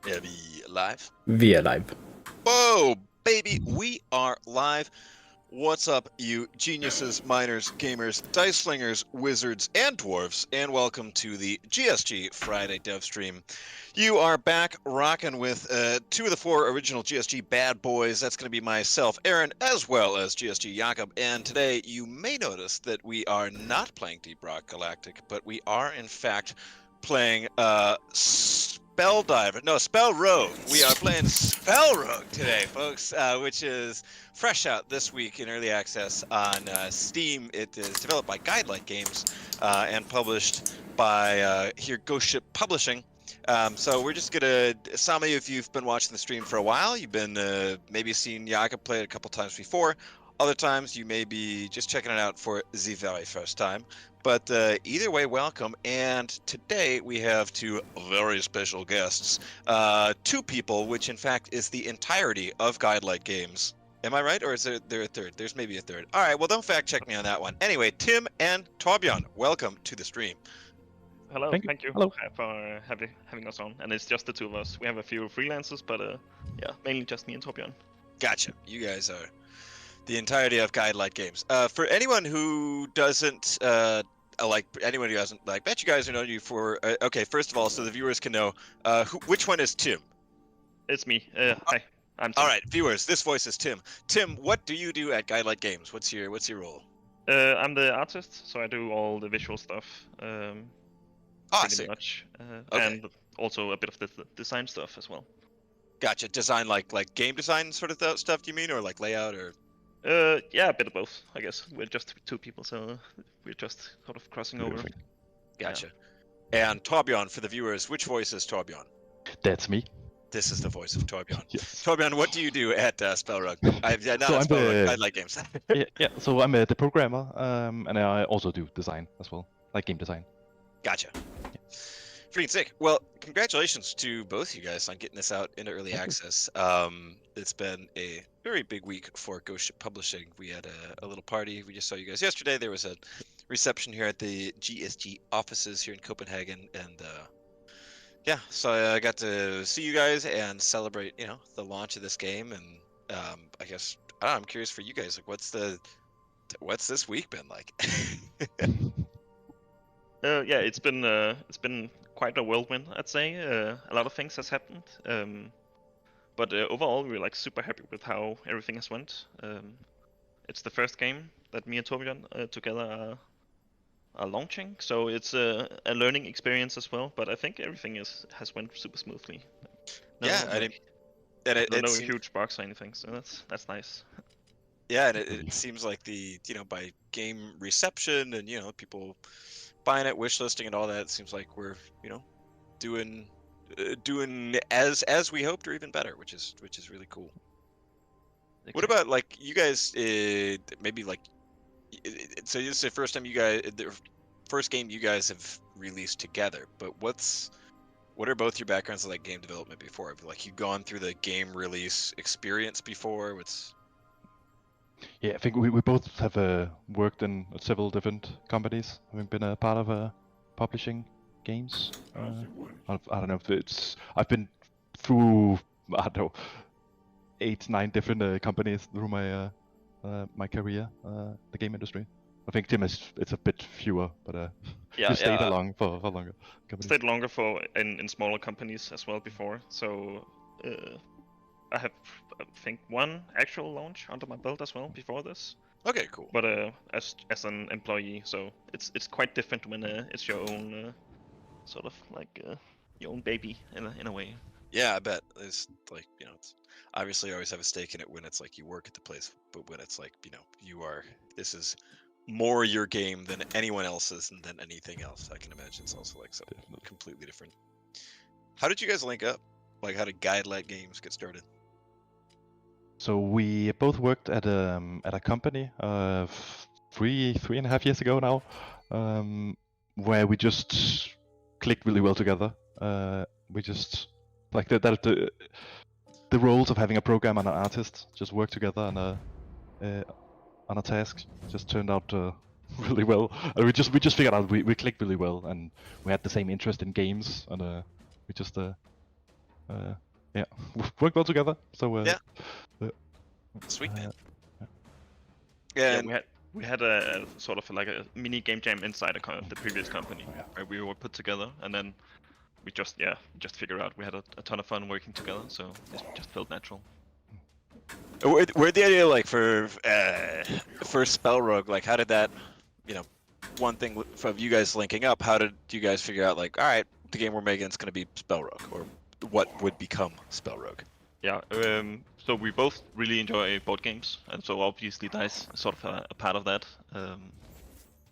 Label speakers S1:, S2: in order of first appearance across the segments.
S1: Are we live?
S2: We are live.
S1: Whoa, baby, we are live. What's up, you geniuses, miners, gamers, dice slingers, wizards, and dwarves, and welcome to the GSG Friday dev stream. You are back rocking with 2 of the 4 original GSG bad boys. That's going to be myself, Aaron, as well as GSG Jakob. And today you may notice that we are not playing Deep Rock Galactic, but we are in fact playing SpellRogue. We are playing SpellRogue today, folks, which is fresh out this week in early access on Steam. It is developed by Guidelight Games and published by here Ghost Ship Publishing. So we're just gonna, some of you, if you've been watching the stream for a while, you've been maybe seen Jakob play it a couple times before. Other times you may be just checking it out for the very first time. But either way, welcome. And today we have two very special guests. Two people, which in fact is the entirety of Guidelight games. Am I right? Or is there a third? There's maybe a third. All right, well, don't fact check me on that one. Anyway, Tim and Torbjorn, welcome to the stream.
S2: Hello, thank you
S3: Hello.
S2: for having us on. And it's just the two of us. We have a few freelancers, but yeah, mainly just me and Torbjorn.
S1: Gotcha. You guys are the entirety of Guidelight games. For anyone who doesn't anyone who hasn't bet you guys have known you for okay. First of all, so the viewers can know which one is Tim.
S2: It's me. Hi, I'm Tim.
S1: All right, viewers, this voice is Tim. Tim, what do you do at Guidelight Games? What's your role?
S2: I'm the artist, so I do all the visual stuff. Pretty much,
S1: okay.
S2: And also a bit of the design stuff as well.
S1: Gotcha. Design like game design sort of stuff. Do you mean, or like layout, or?
S2: Yeah, a bit of both, I guess. We're just two people, so we're just sort of crossing over.
S1: Gotcha. Yeah. And Torbjorn, for the viewers, which voice is Torbjorn?
S3: That's me.
S1: This is the voice of Torbjorn.
S3: Yes.
S1: Torbjorn, what do you do at SpellRogue? Guidelight games.
S3: yeah, so I'm the programmer, and I also do design as well, like game design.
S1: Gotcha. Freaking sick. Well, congratulations to both you guys on getting this out into early access. It's been a very big week for Ghost Ship Publishing. We had a little party. We just saw you guys yesterday. There was a reception here at the GSG offices here in Copenhagen, and yeah, so I got to see you guys and celebrate, the launch of this game. And I guess I'm curious for you guys, like, what's this week been like?
S2: Yeah, it's been quite a whirlwind, I'd say. A lot of things has happened, but overall we're like super happy with how everything has went. It's the first game that me and Torbjorn together are launching, so it's a learning experience as well. But I think everything has went super smoothly. No huge bugs or anything, so that's nice.
S1: Yeah, and it seems like by game reception and people buying it, wishlisting, and all that, it seems like we're doing as we hoped, or even better, which is really cool. Okay. What about like you guys? Maybe like so this is the first time the first game you guys have released together. But what are both your backgrounds in like game development before? Like you've gone through the game release experience before?
S3: Yeah, I think we both have worked in several different companies, having been a part of publishing games. I don't know if I've been through 8-9 different companies through my my career, the game industry. I think Tim it's a bit fewer, but you stayed along for longer.
S2: Stayed longer in smaller companies as well before, so. I have, I think, one actual launch under my belt as well before this.
S1: Okay, cool.
S2: But as an employee, so it's quite different when it's your own sort of like your own baby in a way.
S1: Yeah, I bet. It's like it's obviously you always have a stake in it when it's like you work at the place, but when it's like this is more your game than anyone else's and than anything else. I can imagine it's also like something completely different. How did you guys link up? Like, how did Guidelight Games get started?
S3: So we both worked at a company 3.5 years ago now, where we just clicked really well together. We just like the roles of having a programmer and an artist just work together on a task just turned out really well. And we just figured out we clicked really well, and we had the same interest in games, and we just worked well together. So
S1: sweet man.
S2: Yeah, we had a sort of like a mini game jam inside the previous company, where we were put together, and then we just figured out we had a ton of fun working together, so it just felt natural.
S1: Where'd the idea like for SpellRogue, like how did that, one thing of you guys linking up, how did you guys figure out like, all right, the game we're making is going to be SpellRogue, or what would become SpellRogue?
S2: Yeah, so we both really enjoy board games, and so obviously Dice is sort of a part of that.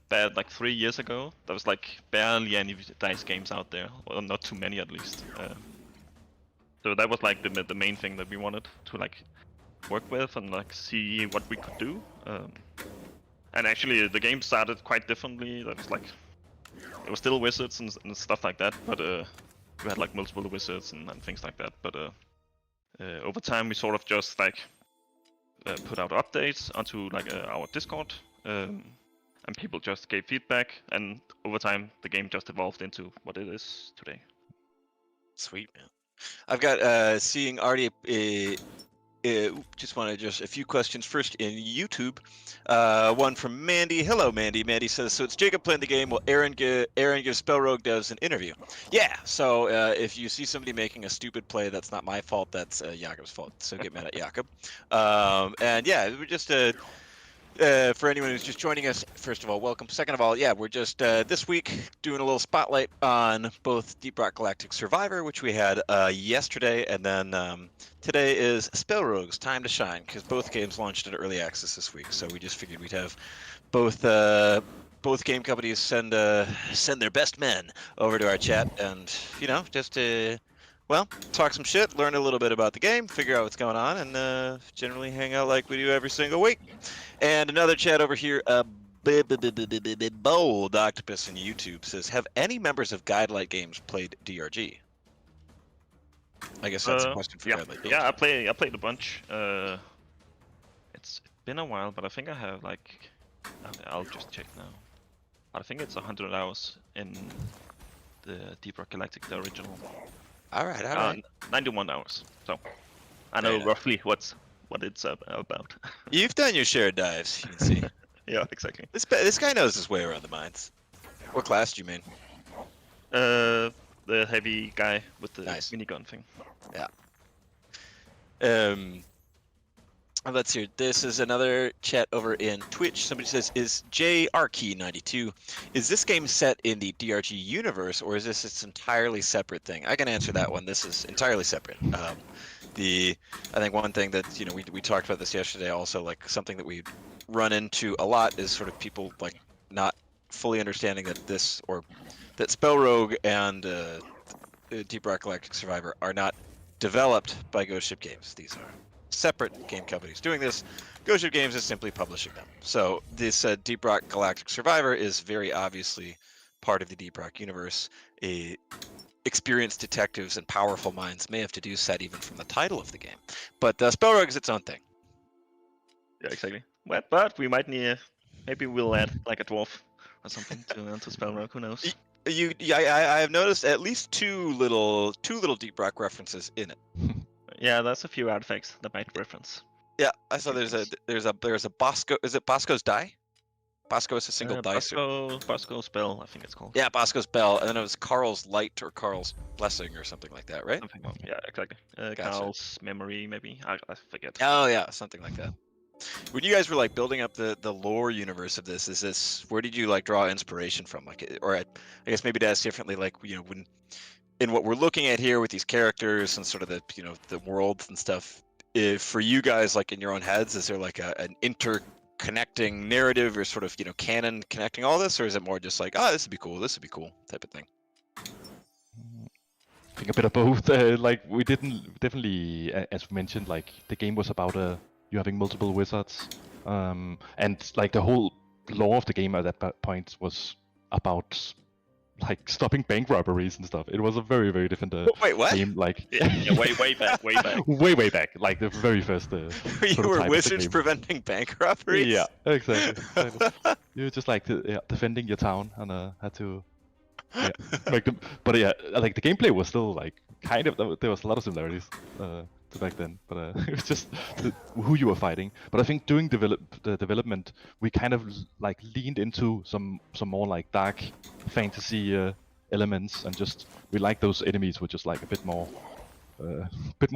S2: But like 3 years ago, there was like barely any Dice games out there, well, not too many at least. So that was like the main thing that we wanted to like work with and like see what we could do. And actually, the game started quite differently. That was like it was still wizards and stuff like that, but we had like multiple wizards and things like that. But over time, we sort of just like put out updates onto like our Discord, and people just gave feedback. And over time, the game just evolved into what it is today.
S1: Sweet, man. I've got seeing already just wanted just a few questions first in YouTube. One from Mandy. Hello, Mandy. Mandy says, so it's Jacob playing the game. Will Aaron give SpellRogue does an interview? Yeah. So if you see somebody making a stupid play, that's not my fault. That's Jakob's fault. So get mad at Jakob. And yeah, we're just for anyone who's just joining us, first of all, welcome. Second of all, yeah, we're just this week doing a little spotlight on both Deep Rock Galactic Survivor, which we had yesterday, and then today is SpellRogue's Time to Shine, because both games launched in early access this week. So we just figured we'd have both game companies send their best men over to our chat, and just well, talk some shit, learn a little bit about the game, figure out what's going on, and generally hang out like we do every single week. And another chat over here, Bold Octopus in YouTube says, have any members of Guidelight Games played DRG? I guess that's a question for Guidelight Games.
S2: Yeah, I played a bunch. It's been a while, but I think I have like, I'll just check now. I think it's 100 hours in the Deep Rock Galactic, the original.
S1: All right.
S2: 91 hours. So I know roughly what it's about.
S1: You've done your share of dives, you can see.
S2: Yeah, exactly.
S1: This guy knows his way around the mines. What class do you mean?
S2: The heavy guy with the minigun thing.
S1: Yeah. Let's hear. This is another chat over in Twitch. Somebody says, is JRKey92, is this game set in the DRG universe, or is this its entirely separate thing? I can answer that one. This is entirely separate. I think one thing that, we talked about this yesterday also, like something that we run into a lot is sort of people like not fully understanding that that SpellRogue and Deep Rock Galactic Survivor are not developed by Ghost Ship Games. These are separate game companies doing this. Ghost Ship Games is simply publishing them. So this Deep Rock Galactic Survivor is very obviously part of the Deep Rock universe. Experienced detectives and powerful minds may have deduced that even from the title of the game. But SpellRogue is its own thing.
S2: Yeah, exactly. But we might need, maybe we'll add like a dwarf or something to SpellRogue. Who knows?
S1: I have noticed at least two little Deep Rock references in it.
S2: Yeah, there's a few artifacts that might reference.
S1: Yeah, I saw there's a Bosco. Is it Bosco's die? Bosco is a single dice.
S2: Bosco's Bell, I think it's called.
S1: Yeah, Bosco's Bell, and then it was Carl's Light or Carl's Blessing or something like that, right?
S2: Yeah, exactly. Gotcha. Carl's Memory, maybe. I forget.
S1: Oh yeah, something like that. When you guys were like building up the lore universe of this, where did you like draw inspiration from? Like, or I guess maybe to ask differently, like when in what we're looking at here with these characters and sort of the worlds and stuff, for you guys, like in your own heads, is there like an interconnecting narrative or sort of canon connecting all this, or is it more just like, this would be cool type of thing?
S3: I think a bit of both. Like we didn't definitely, as we mentioned, like the game was about you having multiple wizards, and like the whole lore of the game at that point was about like stopping bank robberies and stuff. It was a very, very different
S1: Wait, what?
S3: game. Like
S2: way back.
S3: way back, like the very first.
S1: You were wizards preventing bank robberies.
S3: Yeah, exactly. You were just like defending your town and had to make them. But yeah, like the gameplay was still like kind of. There was a lot of similarities to back then, but it was just who you were fighting. But I think during the development, we kind of like leaned into some more like dark fantasy elements, and just we like those enemies were just like a bit more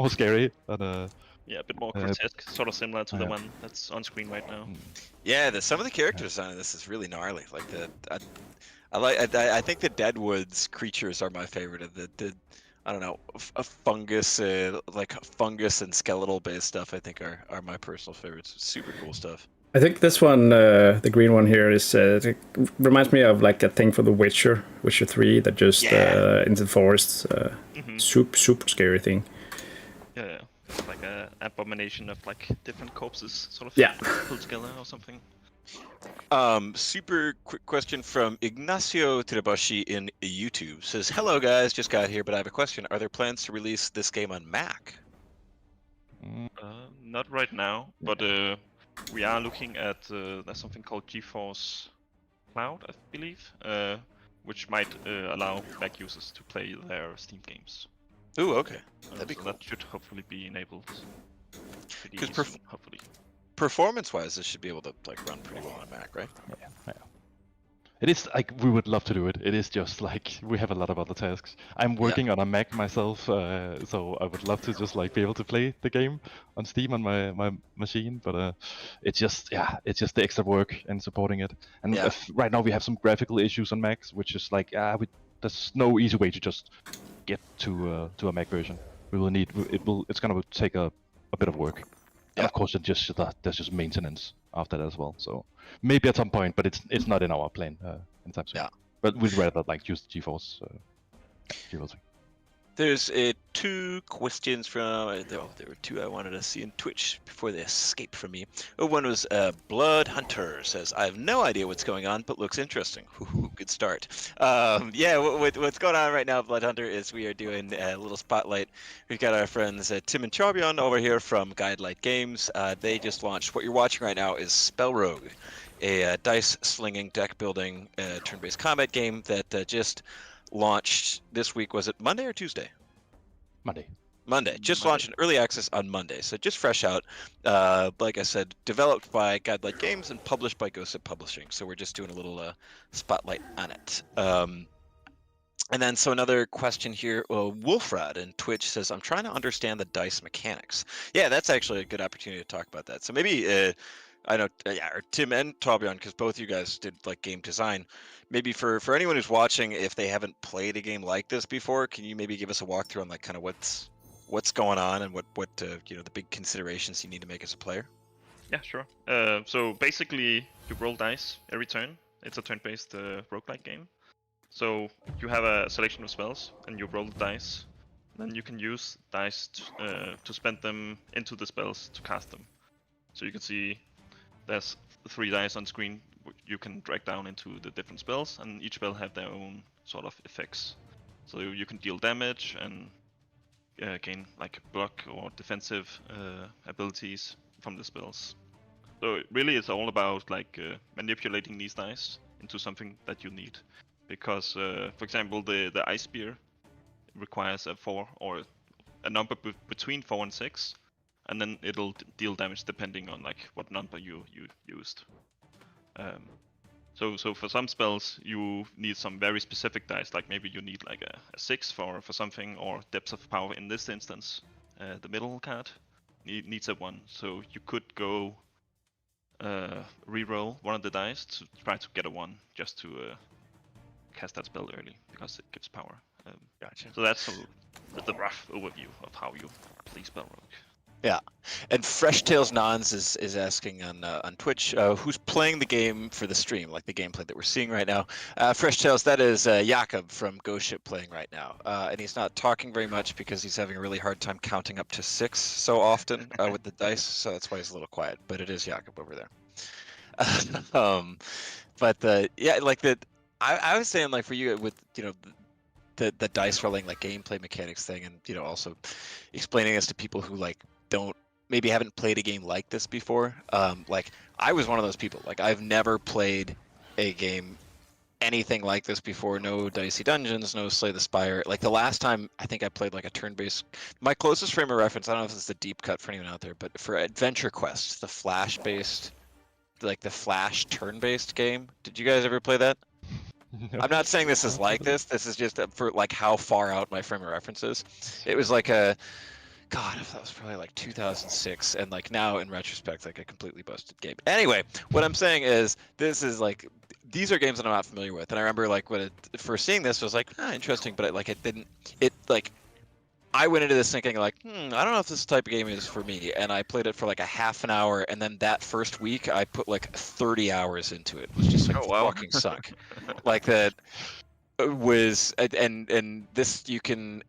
S3: scary and
S2: yeah, a bit more grotesque, sort of similar to the one that's on screen right now.
S1: Yeah, some of the character design of this is really gnarly. Like I think the Deadwoods creatures are my favorite of the I don't know, a fungus, like fungus and skeletal based stuff, I think are my personal favorites. Super cool stuff.
S4: I think this one, the green one here, is it reminds me of like a thing for The Witcher 3 that just into the forest, super scary thing.
S2: Yeah. It's like a abomination of like different corpses, sort of
S4: Yeah.
S2: pulled together or something.
S1: Super quick question from Ignacio Tirabashi in YouTube. Says, hello guys, just got here, but I have a question. Are there plans to release this game on Mac?
S2: Not right now, but we are looking at there's something called GeForce Cloud, I believe, which might allow Mac users to play their Steam games.
S1: Ooh, okay. That'd be
S2: so
S1: cool.
S2: That should hopefully be enabled. Pretty
S1: 'Cause
S2: soon, hopefully.
S1: Performance-wise, this should be able to like run pretty well on a Mac, right?
S3: Yeah. It is like we would love to do it. It is just like we have a lot of other tasks. I'm working on a Mac myself, so I would love to just like be able to play the game on Steam on my machine. But it's just the extra work and supporting it. And right now we have some graphical issues on Macs, which is like there's no easy way to just get to a Mac version. We will need it's gonna take a bit of work. And of course, there's just maintenance after that as well. So maybe at some point, but it's not in our plan anytime soon.
S1: Yeah.
S3: But we'd rather like use the GeForce. GeForce.
S1: There's two questions from. There were two I wanted to see in Twitch before they escaped from me. One was Blood Hunter says, I have no idea what's going on, but looks interesting. Ooh, good start. What's going on right now, Blood Hunter, is we are doing a little spotlight. We've got our friends Tim and Charbion over here from Guidelight Games. They just launched. What you're watching right now is SpellRogue, a dice slinging, deck building, turn-based combat game that just launched this week. Was it Monday or Tuesday? Monday. Just launched in early access on Monday, so just fresh out. Like I said, developed by Guidelight Games and published by Ghosted Publishing. So we're just doing a little spotlight on it. And then so another question here. Wolfrod in Twitch says, I'm trying to understand the dice mechanics. Yeah, that's actually a good opportunity to talk about that. So maybe I know, or Tim and Torbjorn, because both you guys did like game design. Maybe for anyone who's watching, if they haven't played a game like this before, can you maybe give us a walkthrough on like kind of what's going on and what the big considerations you need to make as a player?
S2: Yeah, sure. So basically, you roll dice every turn. It's a turn-based roguelike game. So you have a selection of spells, and you roll the dice. Then you can use dice to spend them into the spells to cast them. So you can see there's 3 dice on screen you can drag down into the different spells, and each spell have their own sort of effects. So you can deal damage and gain like block or defensive abilities from the spells. So really it's all about like manipulating these dice into something that you need. Because for example the ice spear requires a 4 or a number between 4 and 6. And then it'll deal damage depending on like what number you used. So for some spells you need some very specific dice, like maybe you need like a 6 for something, or depth of power in this instance. The middle card needs a 1, so you could go re-roll one of the dice to try to get a 1 just to cast that spell early, because it gives power.
S1: Gotcha.
S2: So that's the rough overview of how you play SpellRogue.
S1: Yeah, and Fresh Tails Nons is asking on Twitch, who's playing the game for the stream, like the gameplay that we're seeing right now. Fresh Tails, that is Jakob from Ghost Ship playing right now, and he's not talking very much because he's having a really hard time counting up to 6 so often with the dice, so that's why he's a little quiet. But it is Jakob over there. I was saying like for you with the dice rolling like gameplay mechanics thing, and also explaining this to people who like haven't played a game like this before. Like I was one of those people. Like I've never played a game anything like this before. No Dicey Dungeons, no Slay the Spire. Like the last time I think I played like a turn-based. My closest frame of reference, I don't know if it's the deep cut for anyone out there, but for Adventure Quest, the Flash-based, like the Flash turn-based game. Did you guys ever play that? No. I'm not saying this is like this. This is just for like how far out my frame of reference is. It was like God, that was probably like 2006, and like now in retrospect, like a completely busted game. Anyway, what I'm saying is this is like these are games that I'm not familiar with, and I remember like first seeing this was like interesting, but I went into this thinking like I don't know if this type of game is for me, and I played it for like a half an hour, and then that first week I put like 30 hours into it. It was just like fucking suck. Like that was and this you can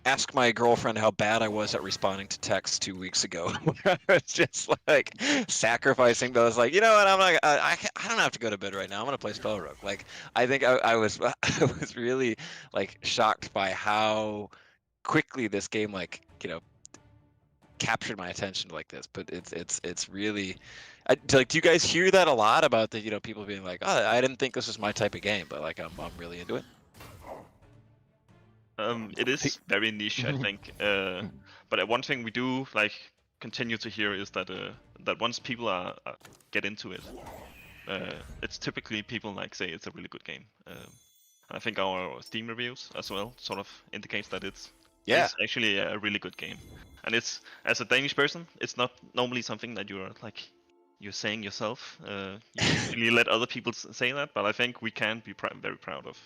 S1: ask my girlfriend how bad I was at responding to texts 2 weeks ago. I was just like sacrificing those, like, you know what, I'm like, I don't have to go to bed right now. I'm gonna play SpellRogue. Like, I think I was I was really like shocked by how quickly this game, like, you know, captured my attention like this. But it's really, like, do you guys hear that a lot about the, you know, people being like, oh, I didn't think this was my type of game, but like I'm really into it.
S2: It is very niche, I think. But one thing we do like continue to hear is that that once people get into it, it's typically people like say it's a really good game. I think our Steam reviews as well sort of indicates that it's actually a really good game. And it's, as a Danish person, it's not normally something that you're saying yourself. You usually let other people say that, but I think we can be very proud of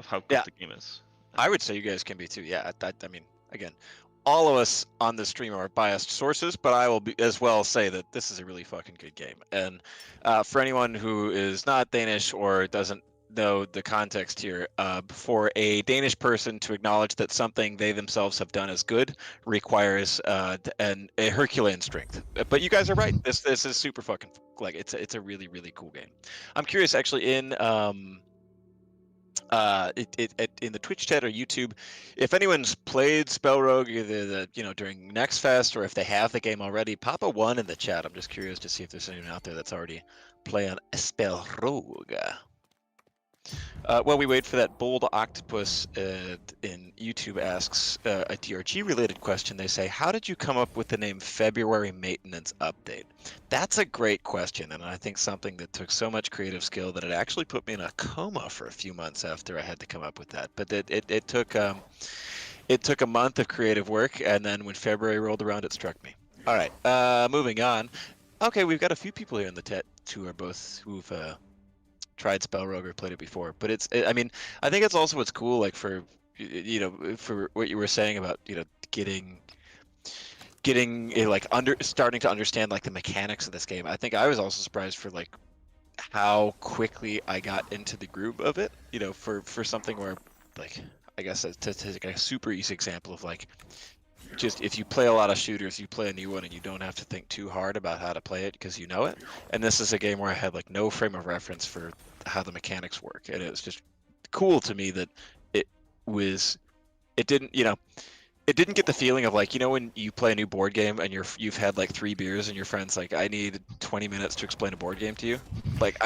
S2: how good the game is.
S1: I would say you guys can be too. Yeah, I mean, again, all of us on this stream are biased sources, but I will be as well say that this is a really fucking good game. And for anyone who is not Danish or doesn't know the context here, for a Danish person to acknowledge that something they themselves have done as good requires a Herculean strength. But you guys are right. This is super fucking, like, it's a really, really cool game. I'm curious, actually, in in the Twitch chat or YouTube, if anyone's played SpellRogue either during Next Fest, or if they have the game already, pop a 1 in the chat. I'm just curious to see if there's anyone out there that's already playing SpellRogue. While we wait for that, Bold Octopus in YouTube asks a DRG related question. They say, how did you come up with the name February Maintenance Update? That's a great question, and I think something that took so much creative skill that it actually put me in a coma for a few months after I had to come up with that. But it took a month of creative work, and then when February rolled around, it struck me. All right, moving on. Okay, we've got a few people here in the chat who've tried SpellRogue or played it before, but I mean, I think it's also what's cool, like, for for what you were saying about getting like starting to understand like the mechanics of this game. I think I was also surprised for like how quickly I got into the groove of it. For something where, like, I guess to take a super easy example of, like, just if you play a lot of shooters, you play a new one and you don't have to think too hard about how to play it because you know it. And this is a game where I had like no frame of reference for how the mechanics work, and it was just cool to me that it didn't get the feeling of, like, when you play a new board game and you've had like 3 beers and your friend's like, I need 20 minutes to explain a board game to you. Like,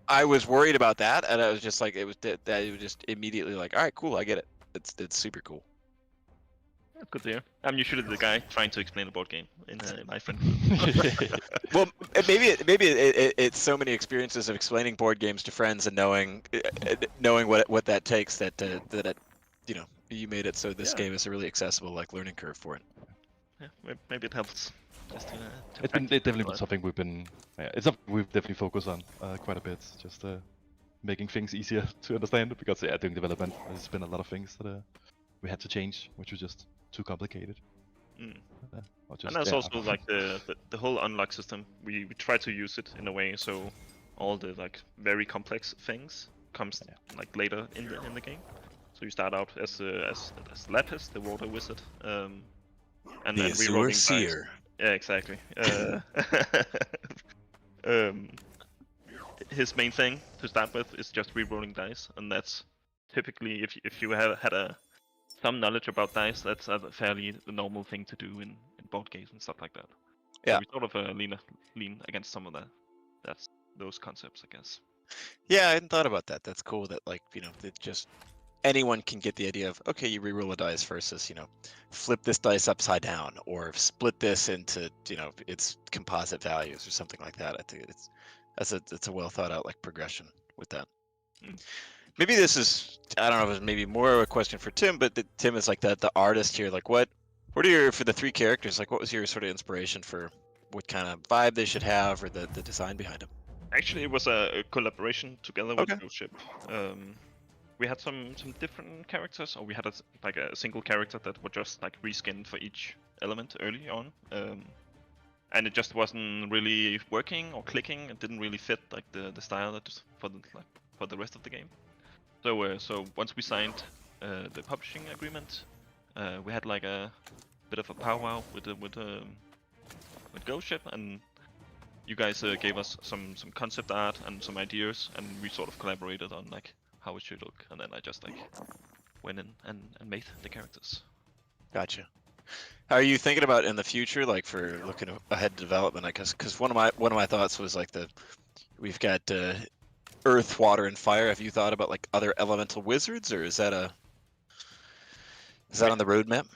S1: I was worried about that, and I was just like, it was just immediately like, all right, cool, I get it. It's super cool.
S2: Good to hear. I'm usually the guy trying to explain a board game in my friend group.
S1: Well, maybe it's so many experiences of explaining board games to friends and knowing what that takes that you made it so this game is a really accessible, like, learning curve for it.
S2: Yeah, maybe it helps. Just to
S3: it's definitely been something it's something we've definitely focused on quite a bit. Just making things easier to understand, because during development there's been a lot of things that we had to change, which was just too complicated.
S2: And that's also like the whole unlock system. We try to use it in a way so all the like very complex things comes like later in the game. So you start out as Lapis, the water wizard, and then rerolling dice. Yeah, exactly. His main thing to start with is just rerolling dice, and that's typically, if you have had some knowledge about dice, that's a fairly normal thing to do in board games and stuff like that.
S1: Yeah.
S2: So we sort of lean against some of that. That's those concepts, I guess.
S1: Yeah, I hadn't thought about that. That's cool that, like, that just anyone can get the idea of, okay, you reroll a dice versus, flip this dice upside down or split this into, its composite values or something like that. I think it's a well thought out, like, progression with that. Maybe this is, I don't know, it was maybe more of a question for Tim, but Tim is like the artist here. Like, what are for the 3 characters, like, what was your sort of inspiration for what kind of vibe they should have, or the design behind them?
S2: Actually, it was a collaboration together with Ship. We had some different characters, or we had a single character that was just like reskinned for each element early on, and it just wasn't really working or clicking. It didn't really fit like the style for the rest of the game. So once we signed the publishing agreement, We had like a bit of a powwow with Ghost Ship, and you guys gave us some concept art and some ideas, and we sort of collaborated on like how it should look, and then I just like went in and made the characters.
S1: Gotcha. How are you thinking about in the future, like for looking ahead to development? I guess because one of my thoughts was like we've got earth, water, and fire. Have you thought about like other elemental wizards, or is that on the roadmap?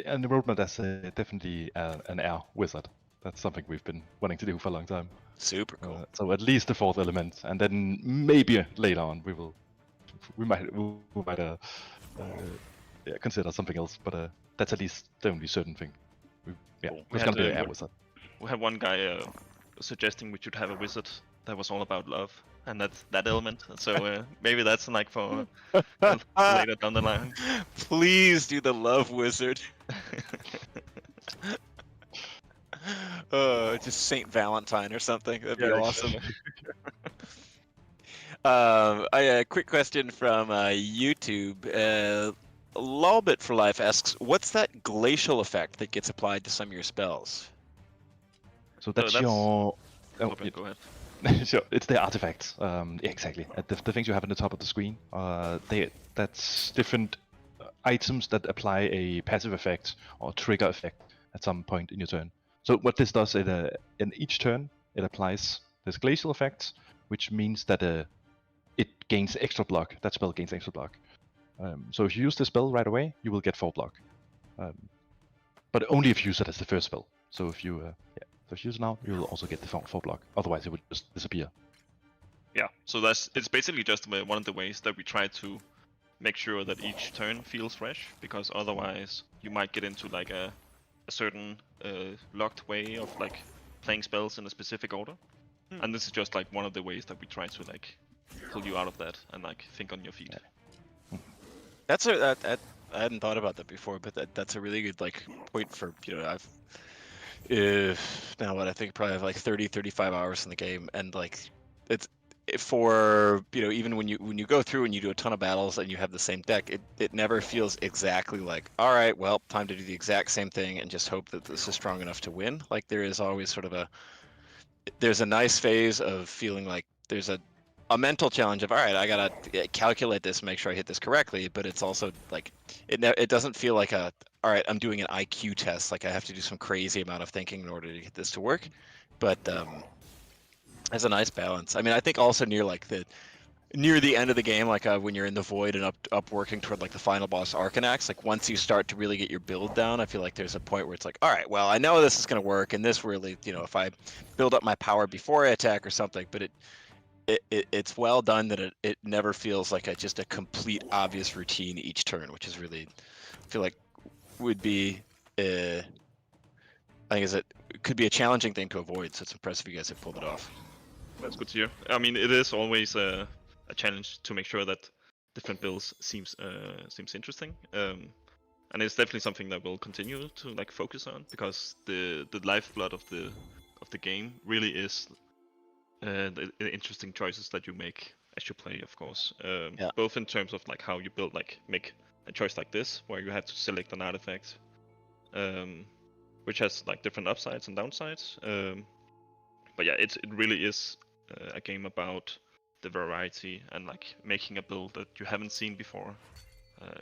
S3: And the roadmap, that's definitely an air wizard. That's something we've been wanting to do for a long time.
S1: Super cool.
S3: So at least the fourth element, and then maybe later on we might consider something else. But that's at least the only certain thing.
S2: Cool.
S3: It's gonna be an air wizard.
S2: We had one guy suggesting we should have a wizard that was all about love, and that's that element. So maybe that's like for later down the line.
S1: Please do the love wizard. Just Saint Valentine or something. That'd be awesome. A quick question from YouTube. Lolbit for Life asks, "What's that glacial effect that gets applied to some of your spells?"
S3: So that's
S2: that's-
S3: your.
S2: Go ahead.
S3: Sure, it's the artifacts. Exactly. The things you have on the top of the screen. That's different items that apply a passive effect or trigger effect at some point in your turn. So what this does, in each turn, it applies this glacial effect, which means that it gains extra block. That spell gains extra block. So if you use the spell right away, you will get 4 block. But only if you use it as the first spell. So if you use it now, you will also get the 4 block. Otherwise, it would just disappear.
S2: Yeah, so it's basically just one of the ways that we try to make sure that each turn feels fresh, because otherwise you might get into like a certain locked way of like playing spells in a specific order. And this is just like one of the ways that we try to like pull you out of that and like think on your feet.
S1: That's I hadn't thought about that before, but that's a really good like point for I've now what I think probably have like 35 hours in the game, and like it's for even when you go through and you do a ton of battles and you have the same deck, it never feels exactly like, all right, well, time to do the exact same thing and just hope that this is strong enough to win. Like there is always sort of there's a nice phase of feeling like there's a mental challenge of, all right, I gotta calculate this, make sure I hit this correctly, but it's also like it doesn't feel like all right, I'm doing an IQ test, like I have to do some crazy amount of thinking in order to get this to work. But there's a nice balance. I mean, I think also near the end of the game, like when you're in the void and up working toward like the final boss Arcanax, like once you start to really get your build down, I feel like there's a point where it's like, all right, well, I know this is gonna work, and this really, if I build up my power before I attack or something, but it's well done that it never feels like just a complete obvious routine each turn, which is really, I feel like would be I think it could be a challenging thing to avoid. So it's impressive you guys have pulled it off.
S2: That's good to hear. I mean, it is always a challenge to make sure that different builds seems interesting, and it's definitely something that we'll continue to like focus on, because the lifeblood of the game really is the interesting choices that you make as you play, of course. Both in terms of like how you build, like make a choice like this where you have to select an artifact, which has like different upsides and downsides. But yeah, it really is a game about the variety and like making a build that you haven't seen before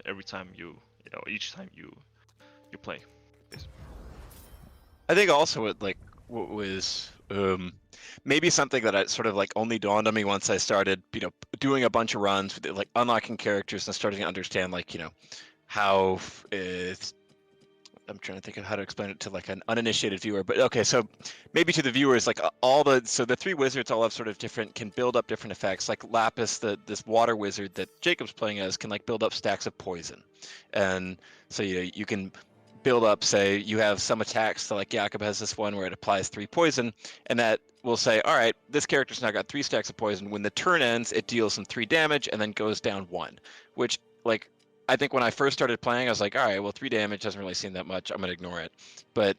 S2: every time each time you play.
S1: I think also what was maybe something that I sort of like only dawned on me once I started doing a bunch of runs with like unlocking characters and starting to understand like how I'm trying to think of how to explain it to like an uninitiated viewer, but okay, so maybe to the viewers, like the 3 wizards all have sort of can build up different effects. Like Lapis, this water wizard that Jacob's playing as, can like build up stacks of poison, and so you can build up, say you have some attacks, so like Jakob has this one where it applies 3 poison, and that will say, all right, this character's now got 3 stacks of poison. When the turn ends, it deals them 3 damage and then goes down 1, which like I think when I first started playing, I was like, all right, well, 3 damage doesn't really seem that much. I'm going to ignore it. But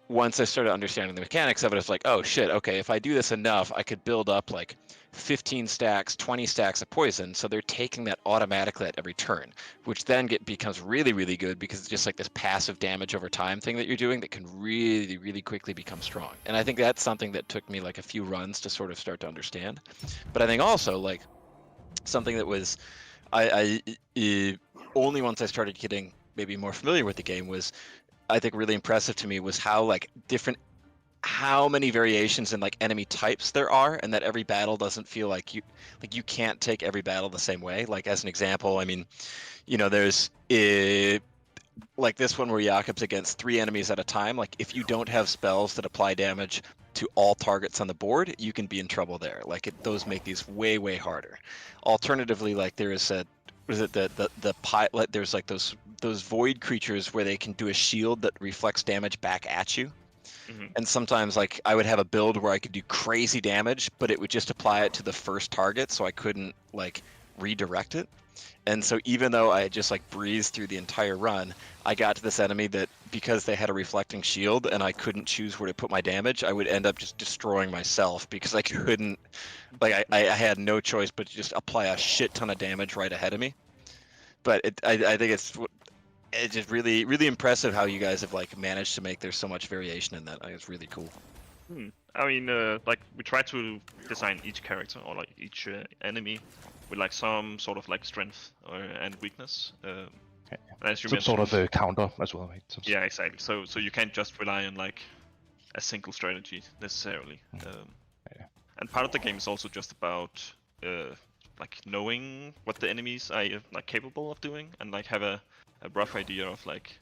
S5: once I started understanding the mechanics of it, it's like, oh shit, okay, if I do this enough, I could build up like 15 stacks, 20 stacks of poison. So they're taking that automatically at every turn, which then becomes really, really good because it's just like this passive damage over time thing that you're doing that can really, really quickly become strong. And I think that's something that took me like a few runs to sort of start to understand. But I think also like something that was, only once I started getting maybe more familiar with the game was, I think really impressive to me was how many variations in like enemy types there are, and that every battle doesn't feel like you can't take every battle the same way. Like as an example, I mean, there's like this one where Jakob's against 3 enemies at a time. Like if you don't have spells that apply damage to all targets on the board, you can be in trouble there. Like those make these way, way harder. Alternatively, like there is the pilot, there's like those void creatures where they can do a shield that reflects damage back at you.
S2: Mm-hmm.
S5: And sometimes like I would have a build where I could do crazy damage, but it would just apply it to the first target, so I couldn't like redirect it. And so even though I had just like breezed through the entire run, I got to this enemy that because they had a reflecting shield and I couldn't choose where to put my damage, I would end up just destroying myself because I couldn't, like I had no choice but to just apply a shit ton of damage right ahead of me. But I think it's just really, really impressive how you guys have like managed to make there's so much variation in that. I think it's really cool.
S2: I mean, like we try to design each character or like each enemy with like some sort of like strength and weakness. And as you
S3: Some
S2: mentioned,
S3: sort of a counter as well, right?
S2: yeah, exactly. So you can't just rely on like a single strategy necessarily. And part of the game is also just about like knowing what the enemies are like capable of doing, and like have a rough idea of like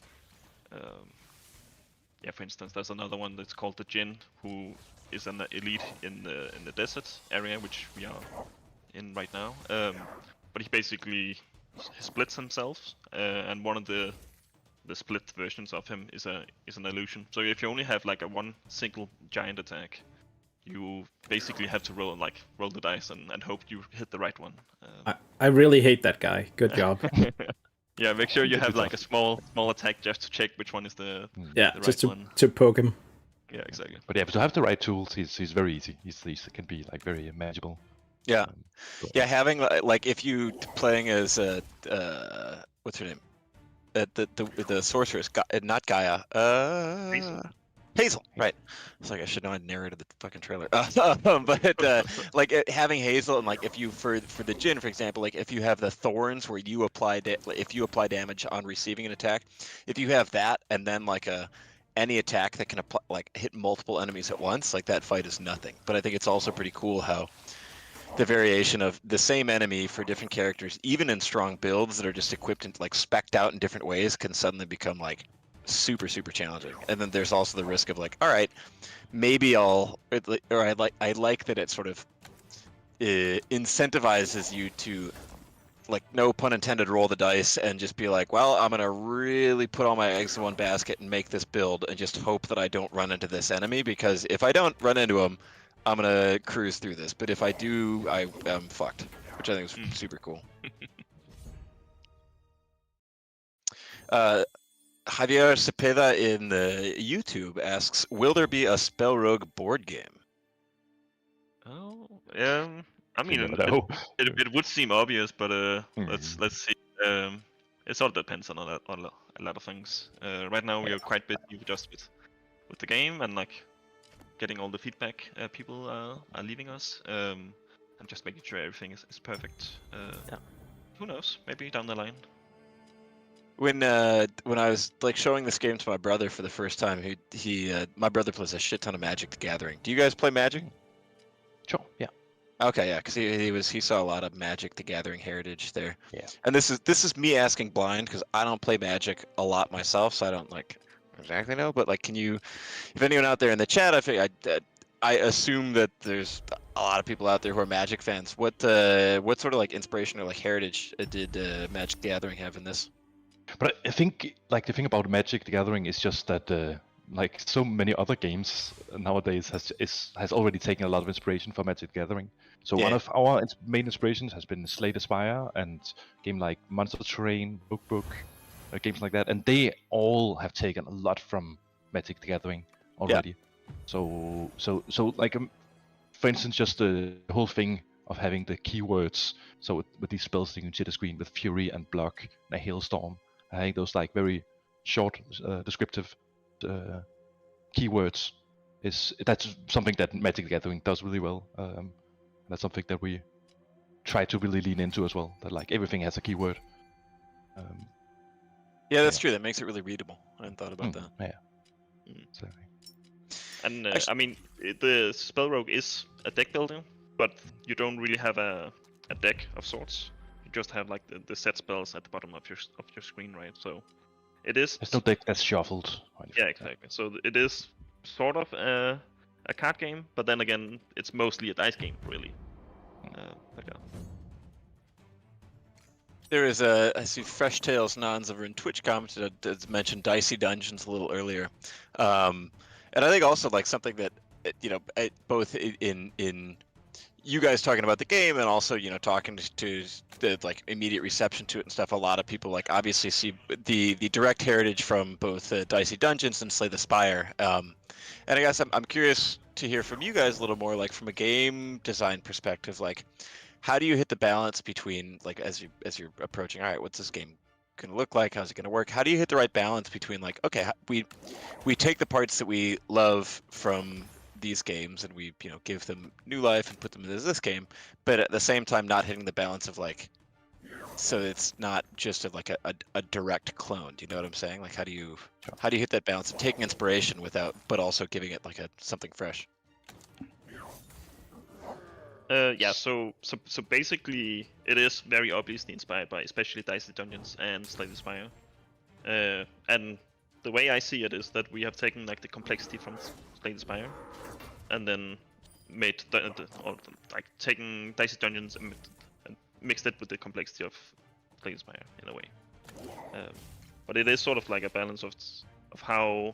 S2: yeah, for instance, there's another one that's called the Jinn, who is an elite in the desert area, which we are in right now. But he basically splits himself, and one of the split versions of him is an illusion. So if you only have like one single giant attack, you basically have to roll the dice and hope you hit the right one.
S4: I really hate that guy. Good job.
S2: Yeah, make sure you have like a small attack just to check which one is the
S4: Yeah,
S2: the
S4: just
S2: right one.
S4: to poke him.
S2: Yeah, exactly.
S3: But yeah, but to have the right tools, he's very easy. He can be like very manageable.
S5: Yeah, yeah. Having like if you playing as what's her name, the sorceress, not Gaia, Hazel, right? It's like I should know I narrated the fucking trailer. But like having Hazel and like if you for the Jinn, for example, like if you have the thorns where you apply if you apply damage on receiving an attack, if you have that and then like any attack that can apply, like hit multiple enemies at once, like that fight is nothing. But I think it's also pretty cool how the variation of the same enemy for different characters, even in strong builds that are just equipped and like specced out in different ways, can suddenly become like super challenging. And then there's also the risk of like, all right, maybe I like that it sort of incentivizes you to, like, no pun intended, roll the dice and just be like, well, I'm gonna really put all my eggs in one basket and make this build and just hope that I don't run into this enemy, because if I don't run into him, I'm gonna cruise through this. But if I do, I'm fucked, which I think is super cool. Javier Cepeda in the YouTube asks, will there be a SpellRogue board game?
S2: Oh, I mean,
S3: You never know.
S2: it would seem obvious, but let's see. It sort of depends on a lot of things. Right now we are quite busy just with the game and like getting all the feedback people are leaving us, and just making sure everything is perfect. Who knows? Maybe down the line.
S5: When I was like showing this game to my brother for the first time, my brother plays a shit ton of Magic the Gathering. Do you guys play Magic?
S3: Sure. Yeah.
S5: Okay, yeah, because he saw a lot of Magic the Gathering heritage there.
S3: Yeah.
S5: And this is me asking blind because I don't play Magic a lot myself, so I don't like exactly know. But like, can you, if anyone out there in the chat, I assume that there's a lot of people out there who are Magic fans. What sort of like inspiration or like heritage did Magic the Gathering have in this?
S3: But I think like the thing about Magic the Gathering is just that like so many other games nowadays has already taken a lot of inspiration from Magic the Gathering. So one of our main inspirations has been Slay the Spire and game like Monster Terrain, Book, games like that, and they all have taken a lot from Magic the Gathering. already. So like for instance, just the whole thing of having the keywords. So with these spells, you can see the screen with Fury and Block and a Hailstorm. I think those like very short, descriptive keywords that's something that Magic the Gathering does really well. That's something that we try to really lean into as well. That like everything has a keyword.
S5: Yeah, that's true. That makes it really readable. I hadn't thought about that.
S3: Yeah. Exactly.
S2: And
S5: Actually-
S2: I mean, the SpellRogue is a deck builder, but you don't really have a deck of sorts. You just have like the set spells at the bottom of your screen, right? So it is.
S3: There's no deck that's shuffled. Or anything.
S2: Yeah, exactly. So it is sort of a card game, but then again, it's mostly a dice game, really. But yeah.
S5: There is I see Fresh Tales Nons over in Twitch commented that mentioned Dicey Dungeons a little earlier, and I think also like something that both in you guys talking about the game and also talking to the like immediate reception to it and stuff. A lot of people like obviously see the direct heritage from both Dicey Dungeons and Slay the Spire, and I guess I'm curious to hear from you guys a little more like from a game design perspective, like. How do you hit the balance between like as you're approaching? All right, what's this game going to look like? How's it going to work? How do you hit the right balance between like okay, we take the parts that we love from these games and we give them new life and put them into this game, but at the same time not hitting the balance of like so it's not just like a direct clone. Do you know what I'm saying? Like how do you hit that balance of taking inspiration without but also giving it like something fresh?
S2: Yeah, so basically, it is very obviously inspired by especially Dicey Dungeons and Slay the Spire. And the way I see it is that we have taken like the complexity from Slay the Spire, and then made like taken Dicey Dungeons and mixed it with the complexity of Slay the Spire in a way. But it is sort of like a balance of how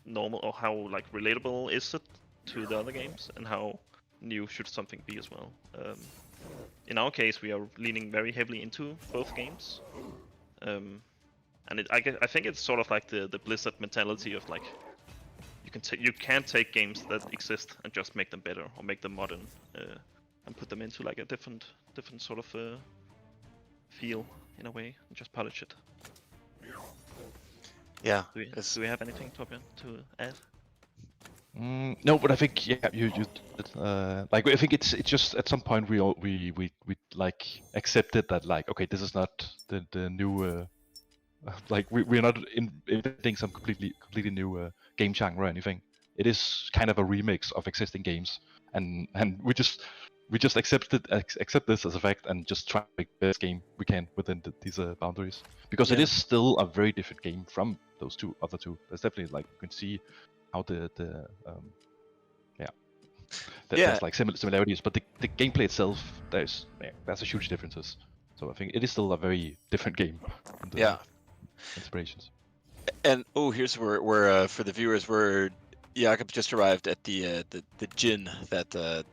S2: normal or how like relatable is it to the other games and how new should something be as well. In our case, we are leaning very heavily into both games, and I think it's sort of like the Blizzard mentality of like you can't take games that exist and just make them better or make them modern and put them into like a different sort of feel in a way and just polish it.
S5: Yeah.
S2: Do we have anything, Torbjørn, to add?
S3: No, but I think you like I think it's just at some point we like accepted that like okay, this is not the new like we're not inventing some completely new game genre or anything. It is kind of a remix of existing games, and we just accept this as a fact and just try to make the best game we can within these boundaries, because it is still a very different game from those other two. There's definitely like you can see how there's like similarities, but the gameplay itself there's a huge differences. So I think it is still a very different game. Inspirations.
S5: And here's where for the viewers, where Jakob just arrived at the Djinn, that the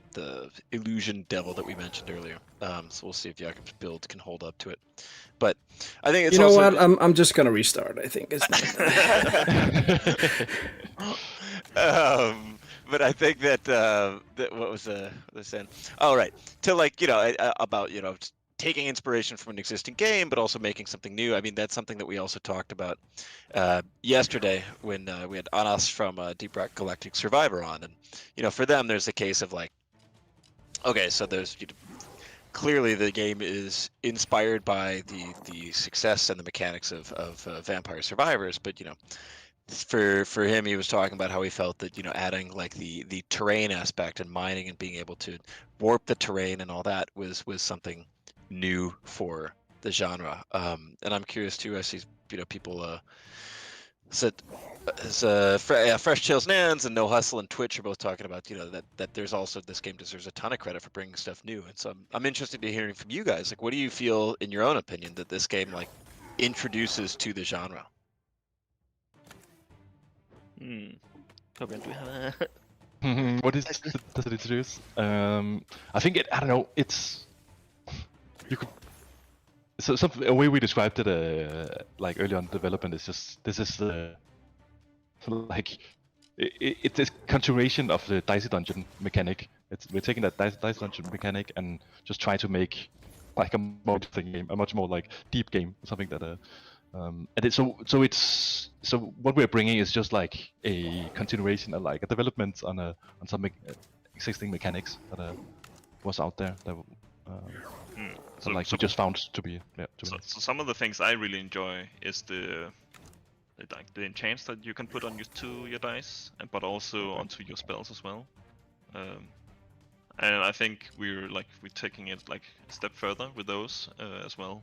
S5: illusion devil that we mentioned earlier. So we'll see if Jakob's build can hold up to it. But I think it's
S4: what? I'm just gonna restart. I think it's.
S5: But I think that what was the saying? Oh, right. To like about taking inspiration from an existing game, but also making something new. I mean, that's something that we also talked about yesterday when we had Anas from Deep Rock Galactic Survivor on, and for them, there's a case of like, okay, so there's clearly the game is inspired by the success and the mechanics of Vampire Survivors, but for him, he was talking about how he felt that adding like the terrain aspect and mining and being able to warp the terrain and all that was something new for the genre. And I'm curious too. I see people said Fresh Chills Nans and No Hustle and Twitch are both talking about that there's also this game deserves a ton of credit for bringing stuff new. And so I'm interested in hearing from you guys. Like, what do you feel in your own opinion that this game like introduces to the genre?
S2: Torbjørn, do we have a...
S3: What does it introduce? I think I don't know. It's you could. So a way we described it like early on development is just this is the like it's a continuation of the Dicey Dungeon mechanic. We're taking that Dicey Dungeon mechanic and just trying to make like a more interesting game, a much more like deep game, something that and it's so what we're bringing is just like a continuation, like a development on some existing mechanics that was out there that
S2: So,
S3: like
S2: so,
S3: we just found to be
S2: so some of the things I really enjoy is the enchants that you can put on your dice, but also onto your spells as well. And I think we're taking it like a step further with those as well.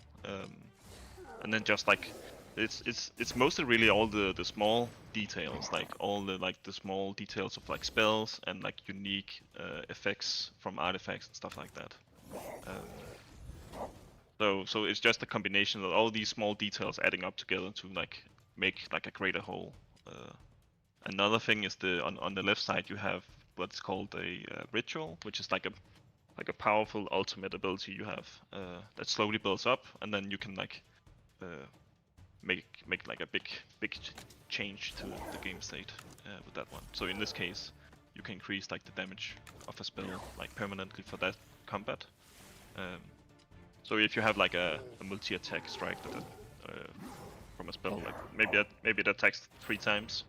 S2: And then just like it's mostly really all the small details, like all the small details of like spells and like unique effects from artifacts and stuff like that. So it's just a combination of all these small details adding up together to like make like a greater whole. Another thing is on the left side you have what's called a ritual, which is like a powerful ultimate ability you have that slowly builds up, and then you can like make like a big change to the game state with that one. So in this case, you can increase like the damage of a spell like permanently for that combat. So if you have like a multi-attack strike that from a spell, like maybe it attacks 3 times,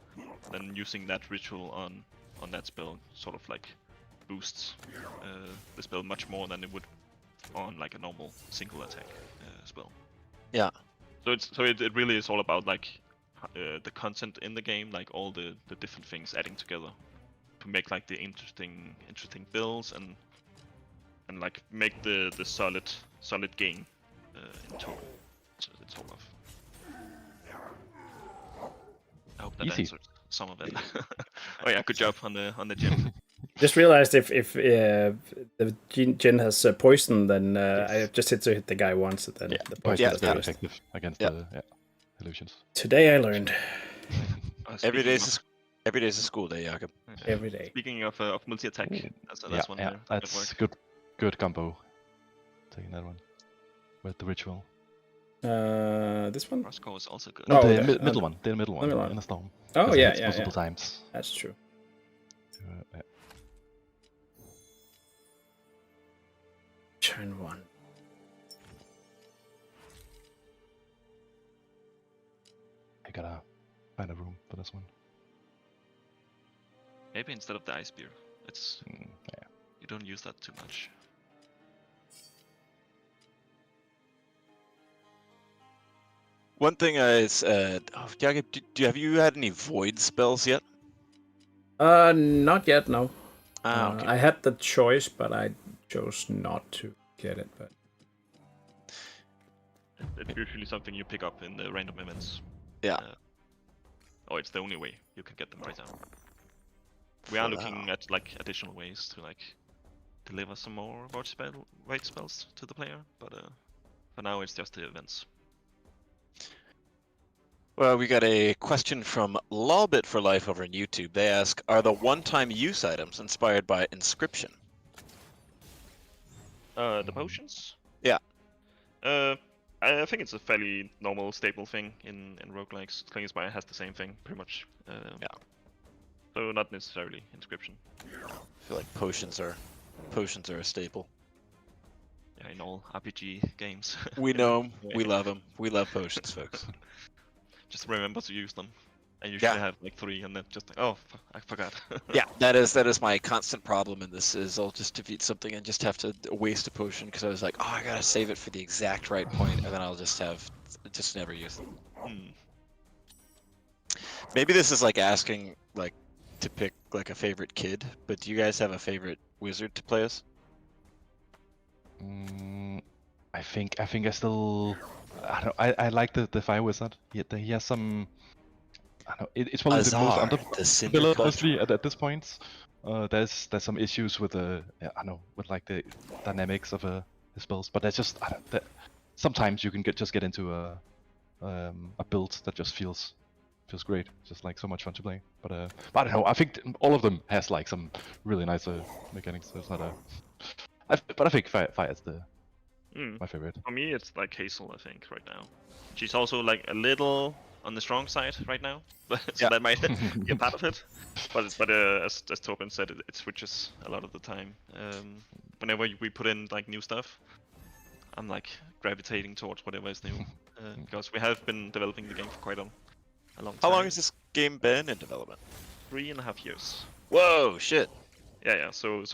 S2: then using that ritual on that spell sort of like boosts the spell much more than it would on like a normal single attack spell.
S5: Yeah.
S2: So it really is all about like the content in the game, like all the different things adding together to make like the interesting builds and like make the solid game in total. So it's all of. I hope that
S3: Easy.
S2: answered some of it. Oh yeah, good job on the gym.
S4: Just realized if the gin has poison, then
S3: Yes.
S4: I just hit the guy once, and then
S3: Yeah,
S4: the
S3: poison
S4: poison
S3: is very
S4: is used.
S3: effective against
S5: Yeah.
S3: the illusions.
S4: Today I learned
S5: Every day's a school day, Jakob.
S4: every day.
S2: Speaking of multi-attack, that's one
S3: yeah,
S2: there.
S3: that's good combo. Taking that one with the ritual.
S4: This one?
S2: Roscoe is also good.
S3: No,
S4: Oh,
S3: the
S4: okay.
S3: middle one. The middle one.
S4: middle one.
S3: In the storm.
S4: Oh
S3: 'Cause it
S4: yeah,
S3: hits
S4: yeah,
S3: multiple
S4: yeah.
S3: times.
S4: That's true.
S3: Yeah.
S4: Turn 1.
S3: I gotta find a room for this one.
S2: Maybe instead of the ice beer, it's
S3: Yeah.
S2: you don't use that too much.
S5: One thing is, Jakob, have you had any void spells yet?
S4: Not yet, no.
S5: Okay.
S4: I had the choice, but I chose not to get it. But
S2: It's usually something you pick up in the random events.
S5: Yeah.
S2: Or it's the only way you can get them right now. We are looking at like additional ways to like deliver some more void spells to the player, but for now it's just the events.
S5: Well, we got a question from Lawbit for Life over on YouTube. They ask, are the one-time use items inspired by Inscription?
S2: The potions?
S5: Yeah.
S2: I think it's a fairly normal, stable thing in roguelikes. Sling Inspire has the same thing, pretty much.
S5: Yeah.
S2: So not necessarily Inscription.
S5: I feel like potions are a staple.
S2: Yeah, in all RPG games.
S5: We know them. We love them. We love potions, folks.
S2: Just remember to use them. I usually have like 3 and then just like, oh, I forgot.
S5: Yeah, that is my constant problem in this. Is I'll just defeat something and just have to waste a potion because I was like, oh, I gotta save it for the exact right point, and then I'll just never use them. Maybe this is like asking like to pick like a favorite kid, but do you guys have a favorite wizard to play as?
S3: I think I still. I don't know. I like the Fire Wizard. He has some. I don't know. It's probably the most underdeveloped, honestly, at this point. There's some issues with with like the dynamics of his spells, but that's just sometimes you can just get into a build that just feels great. It's just like so much fun to play. But I don't know. I think all of them has like some really nice mechanics. So it's not but I think Fire is my favorite.
S2: For me, it's like Hazel, I think, right now. She's also like a little on the strong side right now, so
S5: Yeah.
S2: that might be a part of it. But as Torben said, it switches a lot of the time. Whenever we put in like new stuff, I'm like gravitating towards whatever is new, because we have been developing the game for quite a long time.
S5: How long has this game been in development?
S2: 3.5 years.
S5: Whoa, shit.
S2: Yeah. So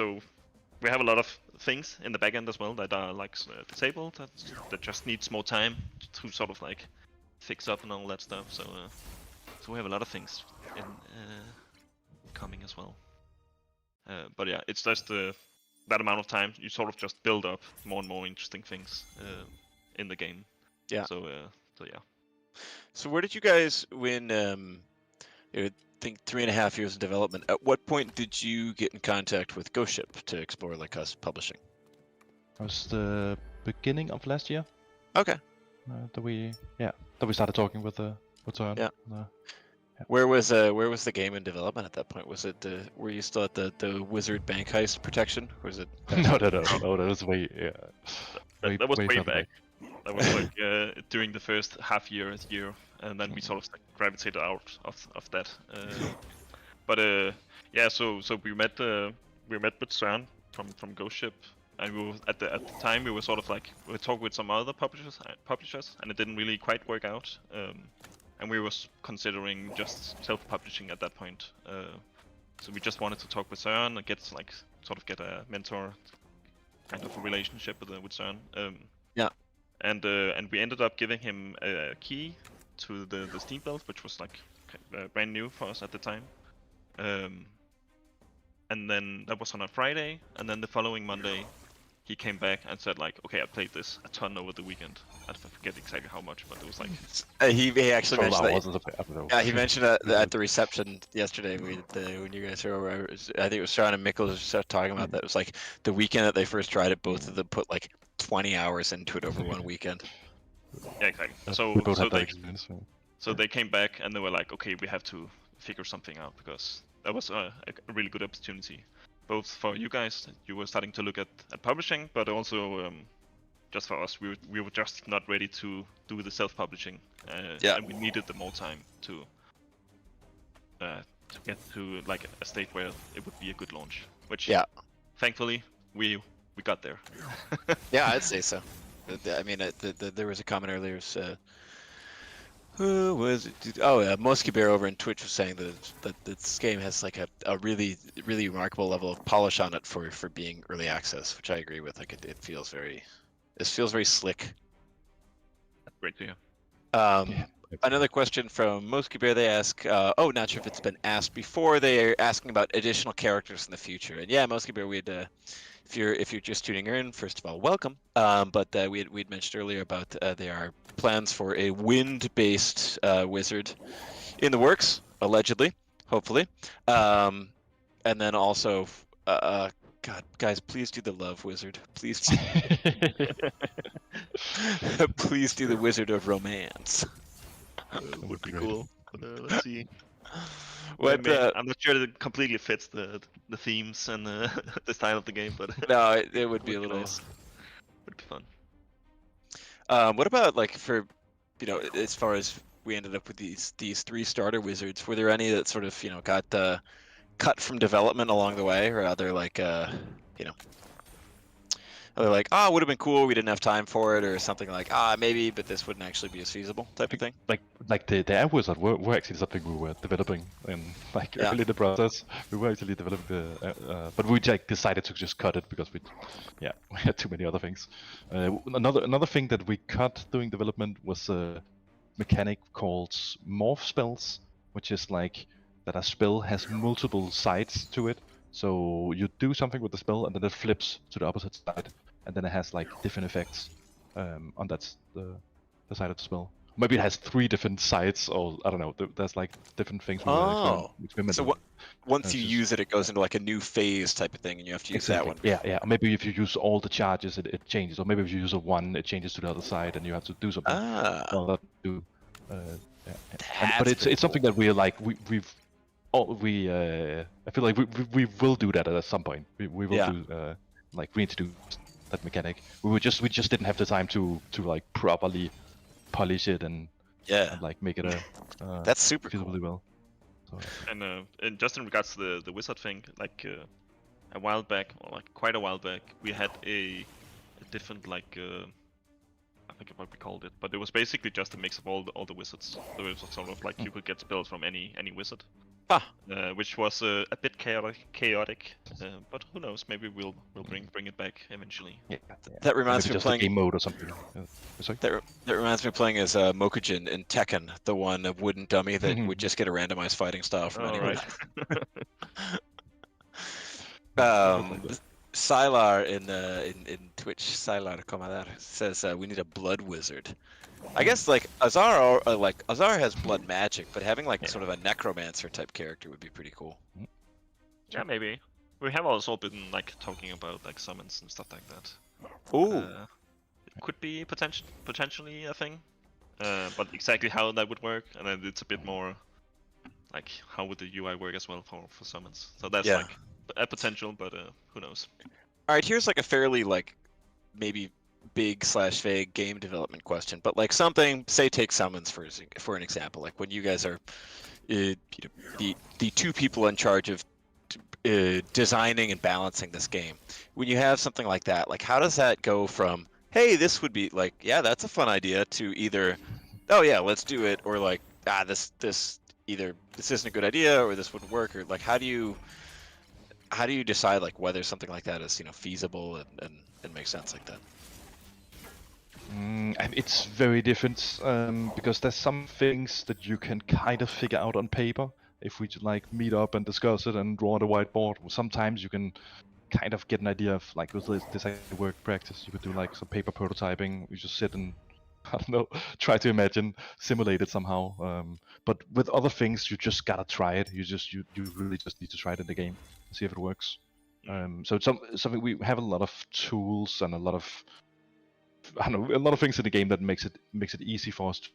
S2: we have a lot of things in the back end as well that are like disabled that just needs more time to sort of like fix up and all that stuff. So we have a lot of things in coming as well. But yeah, it's just that amount of time you sort of just build up more and more interesting things in the game.
S5: Yeah.
S2: So yeah.
S5: So where did you guys win? I think 3.5 years of development. At what point did you get in contact with Ghost Ship to explore like us publishing?
S3: It was the beginning of last year
S5: Okay.
S3: that we started talking with Søren.
S5: Yeah. Where was the game in development at that point? Was it were you still at the Wizard Bank heist protection? Or was it?
S3: No, that was way
S2: That was way
S3: further
S2: back. That was like during the first half year, and then we sort of like gravitated out of that. But yeah, so we met with Søren from Ghost Ship, and we were, at the time we were sort of like we talked with some other publishers, and it didn't really quite work out. And we were considering just self-publishing at that point. So we just wanted to talk with Søren and get a mentor kind of a relationship with Søren.
S5: Yeah.
S2: And we ended up giving him a key to the Steam build, which was like brand new for us at the time. And then that was on a Friday, and then the following Monday, he came back and said like, okay, I played this a ton over the weekend. I forget exactly how much, but it was like
S5: He actually mentioned that.
S3: I don't know.
S5: Yeah, he mentioned at the reception yesterday when you guys were over. I think it was Sean and Mikkel started talking about that. It was like the weekend that they first tried it, both of them put like 20 hours into it over one weekend.
S2: Yeah, exactly.
S3: We both had that
S2: They
S3: experience.
S2: so they came back and they were like, okay, we have to figure something out, because that was a really good opportunity, both for you guys. You were starting to look at publishing, but also just for us, we were just not ready to do the self-publishing.
S5: Yeah.
S2: And we needed the more time to get to like a state where it would be a good launch. Which,
S5: Yeah.
S2: thankfully, we got there.
S5: Yeah, I'd say so. I mean, there was a comment earlier. Who was it? Oh, Mosky Bear over in Twitch was saying that this game has like a really remarkable level of polish on it for being early access, which I agree with. Like it feels very slick.
S2: Great to hear.
S5: Another question from Mosky Bear. They ask, not sure if it's been asked before. They are asking about additional characters in the future. And yeah, Mosky Bear, we'd if you're just tuning in, first of all, welcome. But we'd mentioned earlier about there are plans for a wind-based wizard in the works, allegedly, hopefully. And then also, God, guys, please do the love wizard. Please, please do the wizard of romance.
S2: Would be cool. But, let's see.
S5: What?
S2: I'm not sure that it completely fits the themes and the style of the game, but
S5: No, it would be a little.
S2: nice. Would be fun.
S5: What about like for, as far as we ended up with these 3 starter wizards? Were there any that sort of got cut from development along the way, or other like are they like, it would have been cool, we didn't have time for it, or something like, maybe, but this wouldn't actually be as feasible, type of thing?
S3: Like the air wizard were actually something we were developing in early in the process. We were actually developing but we decided to just cut it because we had too many other things. Another thing that we cut during development was a mechanic called morph spells, which is like that a spell has multiple sides to it. So you do something with the spell, and then it flips to the opposite side, and then it has like different effects on the side of the spell. Maybe it has 3 different sides, or I don't know. There's like different things.
S5: So once you use it, it goes into like a new phase type of thing, and you have to use that one.
S3: Yeah. Maybe if you use all the charges, it changes, or maybe if you use a 1, it changes to the other side, and you have to do something. But it's something that we're like I feel like we will do that at some point. We will do reintroduce that mechanic. We just didn't have the time to like properly polish it and
S5: Yeah,
S3: and like make it a
S5: that's super cool.
S3: feasibly well. So,
S2: And just in regards to the wizard thing, like a while back, or like quite a while back, we had a different like I think what we called it, but it was basically just a mix of all the wizards. So it was sort of like you could get spells from any wizard,
S5: Ah.
S2: which was a bit chaotic. But who knows? Maybe we'll bring it back eventually.
S3: yeah,
S5: That reminds
S3: maybe
S5: me of
S3: just a
S5: playing.
S3: game mode or something. Sorry.
S5: That reminds me of playing as Mokujin in Tekken, the one wooden dummy that would just get a randomized fighting style from
S2: Oh,
S5: anywhere.
S2: right.
S5: Sylar in Twitch, Sylar Comadar says we need a blood wizard. I guess like Azar has blood magic, but having like sort of a necromancer type character would be pretty cool.
S2: Yeah, maybe. We have also been like talking about like summons and stuff like that.
S5: Ooh,
S2: It could be potentially a thing, but exactly how that would work, and then it's a bit more like how would the UI work as well for summons. So that's
S5: Yeah.
S2: like a potential, but who knows?
S5: all right. Here's like a fairly like maybe big/vague game development question, but like something, say, take summons for an example. Like when you guys are you know, the two people in charge of designing and balancing this game, when you have something like that, like how does that go from hey, this would be like, yeah, that's a fun idea, to either oh yeah, let's do it, or like this either this isn't a good idea or this wouldn't work, or like how do you decide like whether something like that is feasible and makes sense like that?
S3: It's very different because there's some things that you can kind of figure out on paper if we like meet up and discuss it and draw on the whiteboard. Sometimes you can kind of get an idea of like with this work practice. You could do like some paper prototyping. You just sit and I don't know, try to imagine, simulate it somehow. But with other things, you just gotta try it. You really just need to try it in the game and see if it works. So it's something we have a lot of tools and a lot of things in the game that makes it easy for us to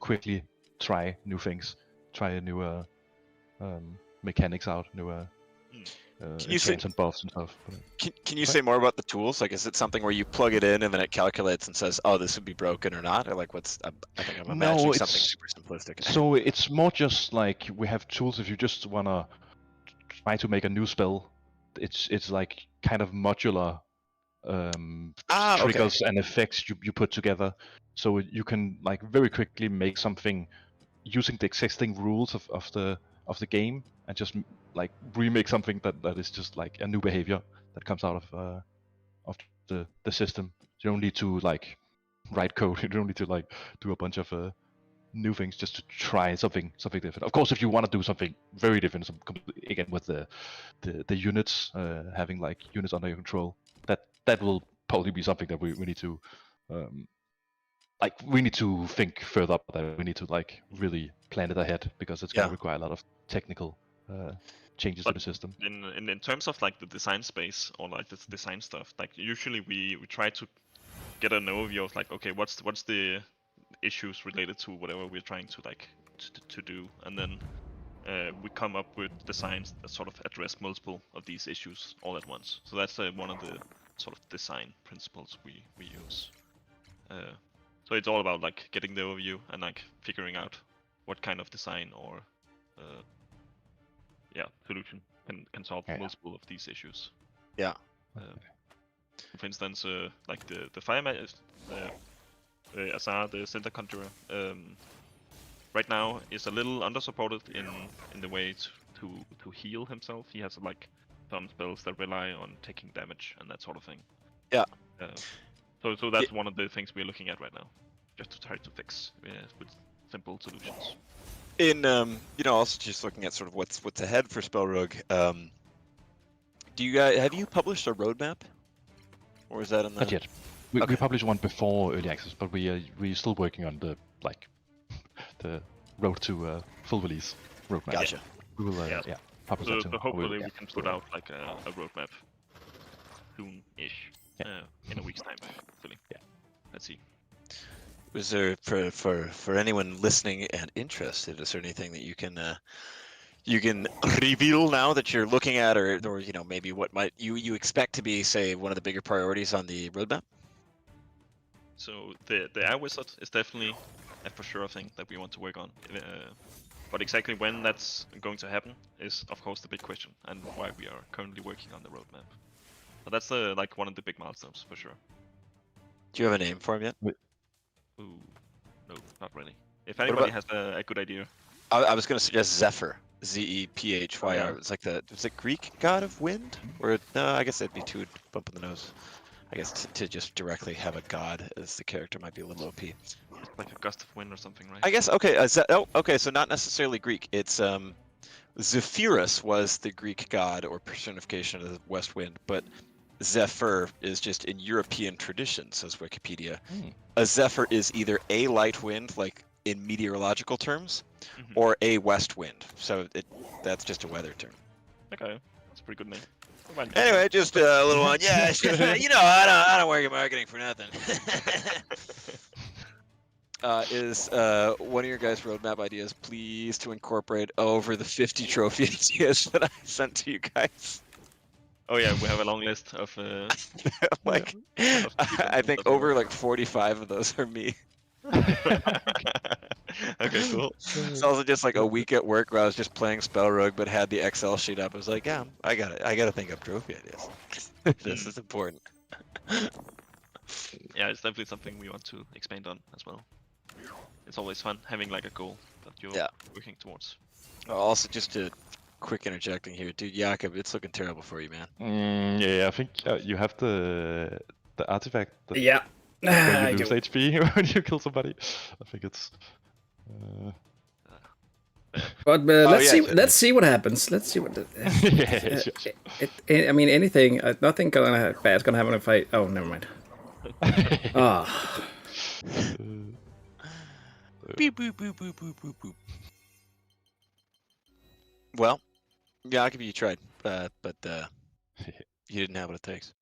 S3: quickly try new things, try new mechanics out, new enchants and buffs and stuff.
S5: Can you say more about the tools? Like, is it something where you plug it in and then it calculates and says, "Oh, this would be broken" or not? Or like, I think I'm imagining something super simplistic.
S3: So it's more just like we have tools. If you just wanna try to make a new spell, it's like kind of modular triggers and effects you put together, so you can like very quickly make something using the existing rules of the game and just like remake something that is just like a new behavior that comes out of the system. You don't need to like write code. You don't need to like do a bunch of new things just to try something different. Of course, if you want to do something very different, again with the units, having like units under your control, that will probably be something that we need to we need to think further up. That we need to like really plan it ahead, because it's going to require a lot of technical changes to the system.
S2: In terms of like the design space or like the design stuff, like usually we try to get an overview of like, okay, what's the issues related to whatever we're trying to like to do, and then we come up with designs that sort of address multiple of these issues all at once. So that's one of the sort of design principles we use. So it's all about like getting the overview and like figuring out what kind of design or solution can solve multiple of these issues.
S5: Yeah.
S2: For instance, like the fire Azar, the center conjurer, right now is a little under-supported in the way to heal himself. He has like some spells that rely on taking damage and that sort of thing.
S5: Yeah.
S2: So that's one of the things we're looking at right now, just to try to fix with simple solutions.
S5: In also just looking at sort of what's ahead for SpellRogue. Have you published a roadmap, or is that in the?
S3: Not yet. We published one before early access, but we're still working on the road to full release roadmap.
S5: Gotcha.
S3: We will publish that soon.
S2: So hopefully we can put out like a roadmap soon-ish, in a week's time, hopefully.
S3: Yeah.
S2: Let's see.
S5: Was there for anyone listening and interested? Is there anything that you can reveal now that you're looking at, or maybe what might you expect to be, say, one of the bigger priorities on the roadmap?
S2: So the Air Wizard is definitely a for sure thing that we want to work on. But exactly when that's going to happen is, of course, the big question, and why we are currently working on the roadmap. But that's like one of the big milestones for sure.
S5: Do you have a name for him yet?
S2: Ooh, no, not really. If
S5: What
S2: anybody
S5: about-
S2: has a good idea.
S5: I was going to suggest Zephyr. Zephyr.
S2: Oh, yeah.
S5: It's like is it Greek god of wind? Or no, I guess that'd be too bump in the nose. I guess to just directly have a god as the character might be a little OP.
S2: Like a gust of wind or something, right?
S5: I guess okay. Okay, so not necessarily Greek. It's Zephyrus was the Greek god or personification of the west wind, but Zephyr is just in European tradition, says Wikipedia. A zephyr is either a light wind, like in meteorological terms,
S2: Mhm.
S5: or a west wind. So that's just a weather term.
S2: Okay, that's a pretty good name. Fine.
S5: Anyway, just a little one. Yeah, you know, I don't work in marketing for nothing. Is one of your guys' roadmap ideas, please, to incorporate over the 50 trophy ideas that I sent to you guys?
S2: Oh yeah, we have a long list of.
S5: Like,
S2: Of
S5: I think
S2: stuff.
S5: over like 45 of those are me.
S2: Okay, cool.
S5: It's also just like a week at work where I was just playing SpellRogue, but had the Excel sheet up. I was like, yeah, I got it. I got to think up trophy ideas. This is important.
S2: Yeah, it's definitely something we want to expand on as well. It's always fun having like a goal that you're
S5: Yeah.
S2: working towards.
S5: Also, just a quick interjecting here, dude. Jakob, it's looking terrible for you, man.
S3: Yeah, I think you have the artifact that
S4: Yeah.
S3: where
S4: I
S3: you lose
S4: do.
S3: HP when you kill somebody. I think it's.
S4: But
S5: Oh,
S4: let's
S5: yeah,
S4: see.
S5: sure.
S4: Let's see what happens. Let's see what.
S3: Yeah, sure.
S4: I mean, anything. Nothing bad's gonna happen if I. Oh, never mind. Ah.
S5: Beep, boop, boop, boop, boop, boop, boop. Well, Jakob, you tried, but you didn't have what it takes.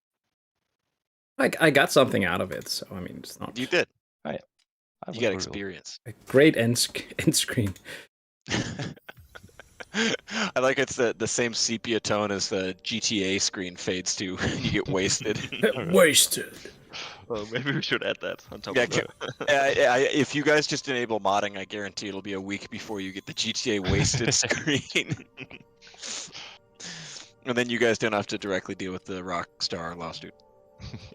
S4: I got something out of it, so I mean, it's not
S5: You did.
S3: I
S5: You
S3: was
S5: got
S3: brutal.
S5: experience.
S4: a great end screen.
S5: I like it's the same sepia tone as the GTA screen fades to. You get wasted.
S4: Wasted.
S2: Well, maybe we should add that on top
S5: Yeah,
S2: of that.
S5: if you guys just enable modding, I guarantee it'll be a week before you get the GTA wasted screen. And then you guys don't have to directly deal with the Rockstar lawsuit.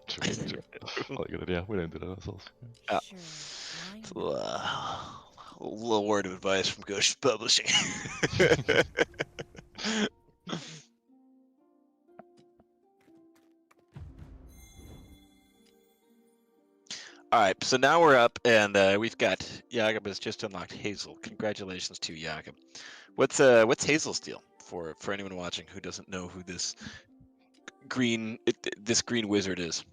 S3: True. Well, good idea. We don't do that ourselves.
S5: Yeah.
S6: Sure. Why not?
S5: A little word of advice from Ghost Publishing. All right, so now we're up, and we've got Jakob has just unlocked Hazel. Congratulations to Jakob. What's Hazel's deal for anyone watching who doesn't know who this green wizard is?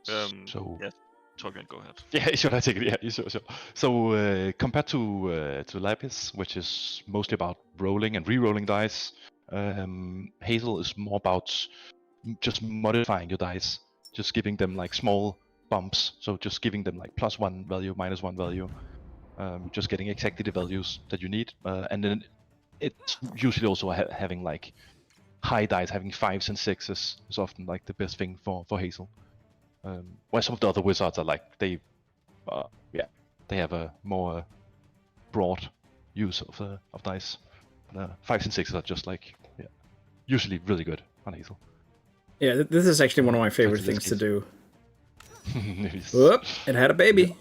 S3: So
S2: Yes, Torgen, go ahead.
S3: yeah, should I take it? Yeah, sure. So compared to Lapis, which is mostly about rolling and re-rolling dice, Hazel is more about just modifying your dice, just giving them like small bumps. So just giving them like +1 value, -1 value, just getting exactly the values that you need, and then it's usually also having like high dice, having 5s and 6s is often like the best thing for Hazel. Where some of the other wizards are like they have a more broad use of dice. 5s and 6s are just like usually really good on Hazel.
S4: Yeah, this is actually one of my favorite
S3: Actually,
S4: things to
S3: this
S4: do.
S3: Yes.
S4: Whoop! It had a baby.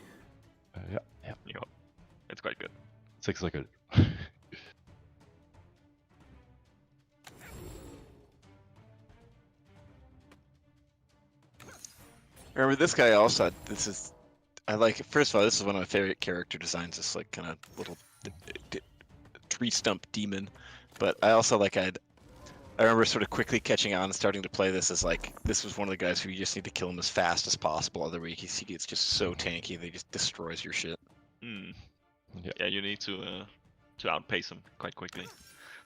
S3: Yeah,
S2: Yeah, it's quite good.
S3: 6s are good.
S5: Remember, this guy also. I like it. First of all, this is one of my favorite character designs. This like kind of little tree stump demon. But I also like I remember sort of quickly catching on and starting to play this as like this was one of the guys who you just need to kill him as fast as possible. Otherwise, he gets just so tanky that he just destroys your shit.
S2: Mm.
S3: Yeah.
S2: Yeah, you need to outpace him quite quickly.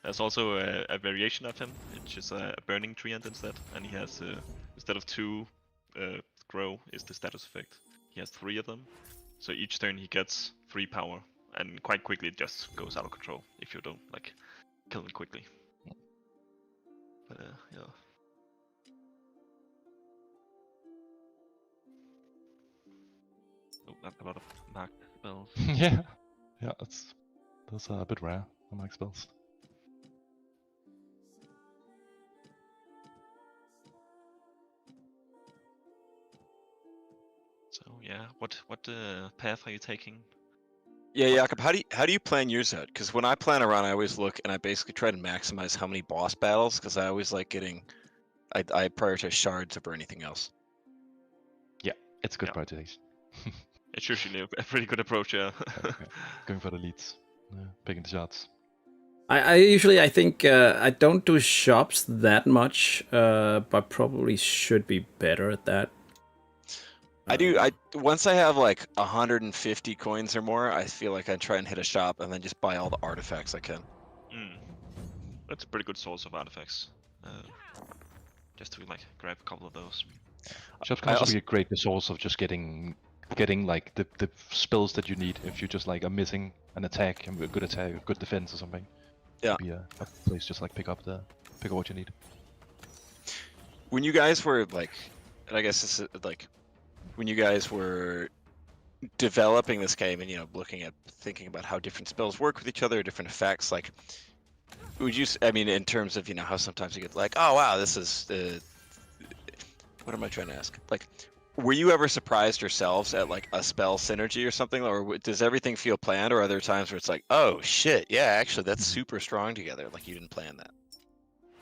S2: There's also a variation of him, which is a burning treant instead, and he has instead of 2 grow is the status effect. He has 3 of them, so each turn he gets 3 power, and quite quickly it just goes out of control if you don't like kill him quickly. But yeah. Oh, that's a lot of marked spells.
S3: Yeah, those are a bit rare. The mark spells.
S2: So yeah, what path are you taking?
S5: Yeah,
S2: What-
S5: Jakob, how do you plan yours out? Because when I plan a run, I always look and I basically try to maximize how many boss battles, because I always like getting, I prioritize shards over anything else.
S3: Yeah, it's a good
S2: Yeah.
S3: prioritization.
S2: It's usually a pretty good approach, yeah.
S3: Okay. Going for the leads, picking the shots.
S4: I usually I think I don't do shops that much, but probably should be better at that.
S5: I do. Once I have like 150 coins or more, I feel like I try and hit a shop and then just buy all the artifacts I can.
S2: That's a pretty good source of artifacts. Just to like grab a couple of those.
S3: Shops can also be a great resource of just getting like the spells that you need if you just like are missing an attack, a good attack, a good defense or something.
S5: Yeah.
S3: Be a place just like pick up what you need.
S5: When you guys were like, and I guess this is like, when you guys were developing this game and thinking about how different spells work with each other, different effects, like, would you? I mean, in terms of how sometimes you get like, oh wow, this is what am I trying to ask? Like, were you ever surprised yourselves at like a spell synergy or something, or does everything feel planned, or are there times where it's like, oh shit, yeah, actually that's super strong together, like you didn't plan that?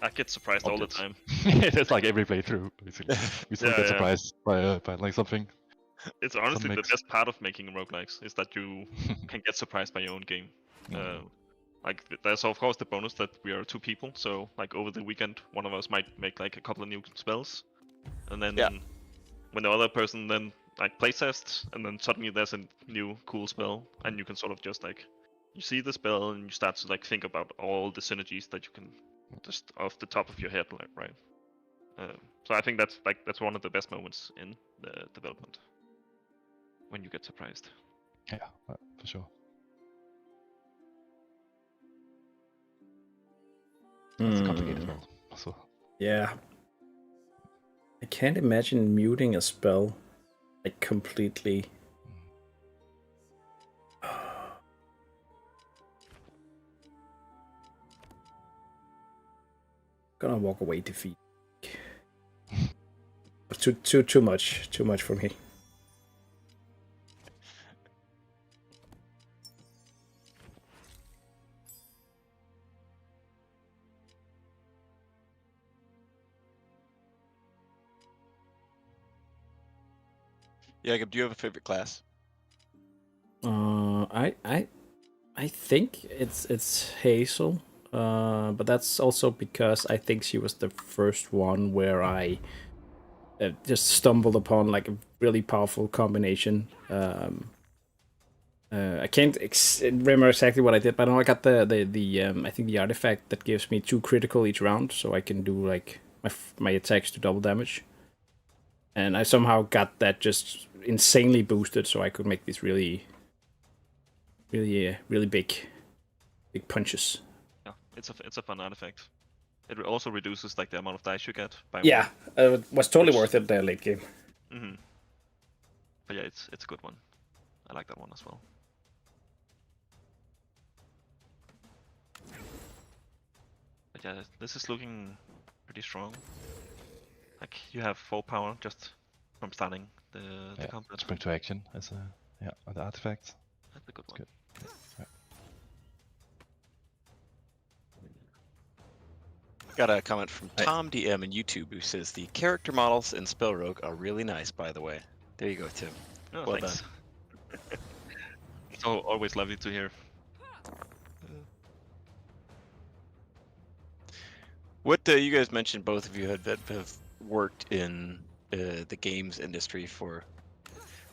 S2: I get surprised all the time.
S3: It's like every playthrough, basically. We still
S2: Yeah,
S3: get
S2: yeah.
S3: surprised by like something.
S2: It's honestly the
S3: mix.
S2: best part of making roguelikes is that you can get surprised by your own game. Like there's of course the bonus that we are two people, so like over the weekend one of us might make like a couple of new spells, and then when the other person then like playtests, and then suddenly there's a new cool spell, and you can sort of just like you see the spell and you start to like think about all the synergies that you can just off the top of your head, like, right? So I think that's one of the best moments in the development when you get surprised.
S3: Yeah, for sure. It's a complicated world. So
S4: Yeah. I can't imagine muting a spell like completely. Gonna walk away defeat. Too much for me.
S5: Jakob, do you have a favorite class?
S4: I think it's Hazel, but that's also because I think she was the first one where I just stumbled upon like a really powerful combination. I can't remember exactly what I did, but I know I got the I think the artifact that gives me 2 critical each round, so I can do like my attacks to double damage. And I somehow got that just insanely boosted, so I could make these really big punches.
S2: Yeah, it's a fun artifact. It also reduces like the amount of dice you get by
S4: Yeah, it was totally worth it there late game.
S2: But yeah, it's a good one. I like that one as well. But yeah, this is looking pretty strong. Like you have 4 power just from starting the combat.
S3: spring to action as the artifact.
S2: That's a good one.
S3: Good. Yeah.
S5: Got a comment from Tom DM in YouTube who says the character models in SpellRogue are really nice, by the way. There you go, Tim.
S2: Oh,
S5: Well
S2: thanks. It's always lovely to hear.
S5: What you guys mentioned, both of you have worked in the games industry for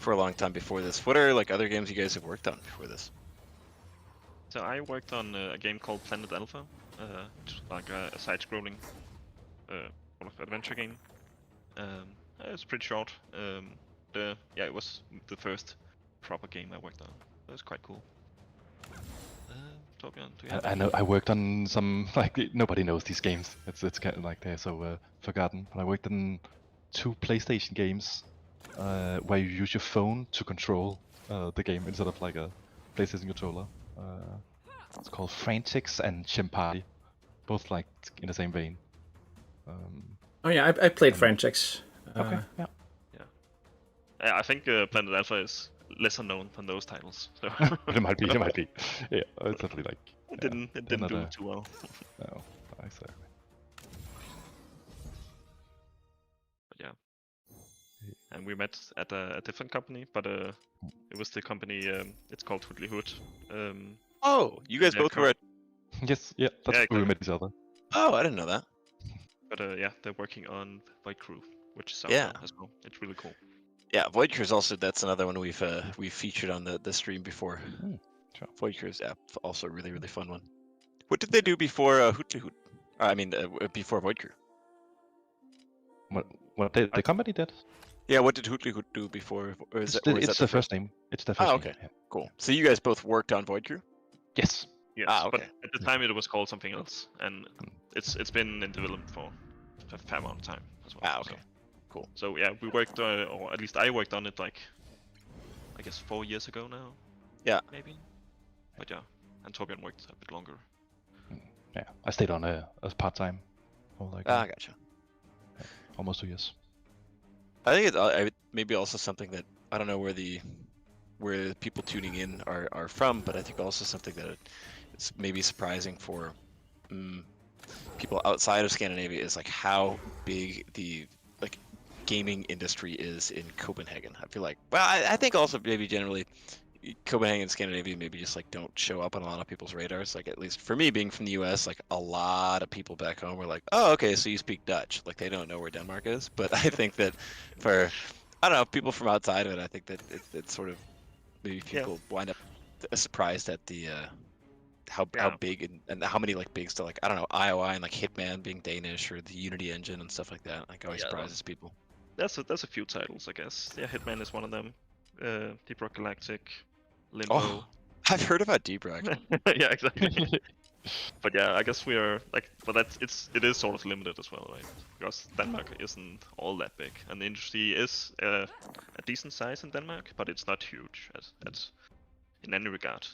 S5: a long time before this. What are like other games you guys have worked on before this?
S2: So I worked on a game called Planet Alpha, like a side-scrolling adventure game. It's pretty short. It was the first proper game I worked on. It was quite cool. Torbjørn, do you have
S3: I know I worked on some like nobody knows these games. It's kind of like they're so forgotten. But I worked on 2 PlayStation games where you use your phone to control the game instead of like a PlayStation controller. It's called Frantics and Chimparty, both like in the same vein.
S4: Oh yeah, I played Frantics.
S3: Okay, yeah.
S2: Yeah, I think Planet Alpha is lesser known than those titles. So
S3: But it might be. Yeah, it's definitely like.
S2: it didn't do
S3: another-
S2: too well.
S3: No, exactly.
S2: But yeah. And we met at a different company, but it was the company. It's called Hoodly Hood.
S5: Oh, you guys
S2: Yeah,
S5: both were at.
S3: Yes, yeah, that's
S2: Yeah,
S3: where we
S2: exactly.
S3: met each other.
S5: Oh, I didn't know that.
S2: But yeah, they're working on Void Crew, which is
S5: Yeah.
S2: as well. It's really cool.
S5: Yeah, Void Crew is also that's another one we've featured on the stream before.
S3: Sure.
S5: Void Crew is also a really fun one. What did they do before Hootly Hoot? I mean, before Void Crew.
S3: What the company did?
S5: Yeah, what did Hootly Hoot do before? Or is
S3: It's,
S5: that, or is
S3: it's
S5: that
S3: the first name. It's the first
S5: Oh,
S3: name.
S5: okay.
S3: Yeah.
S5: Cool. So you guys both worked on Void Crew?
S3: Yes.
S2: Yes,
S5: Ah,
S2: but
S5: okay.
S2: at the time it was called something else, and it's been in development for a fair amount of time as well.
S5: Ah, okay. Cool.
S2: So yeah, we worked, or at least I worked on it like, I guess 4 years ago now.
S5: Yeah.
S2: Maybe. But yeah, and Torbjorn worked a bit longer.
S3: Yeah, I stayed on as part time for like
S5: Ah, gotcha.
S3: almost 2 years.
S5: I think it's maybe also something that I don't know where the people tuning in are from, but I think also something that it's maybe surprising for people outside of Scandinavia is like how big the like gaming industry is in Copenhagen. I feel like, well, I think also maybe generally Copenhagen and Scandinavia maybe just like don't show up on a lot of people's radars. Like at least for me, being from the U.S., like a lot of people back home were like, "Oh, okay, so you speak Dutch." Like they don't know where Denmark is. But I think that for I don't know people from outside of it, I think that it's sort of maybe people wind up surprised at the how big and how many like big stuff like I don't know IOI and like Hitman being Danish or the Unity engine and stuff like that. Like always surprises people.
S2: There's a few titles, I guess. Yeah, Hitman is one of them. Deep Rock Galactic, Limbo.
S5: Oh, I've heard about Deep Rock.
S2: Yeah, exactly. But yeah, I guess we are like, but it is sort of limited as well, right? Because Denmark isn't all that big, and the industry is a decent size in Denmark, but it's not huge as in any regard.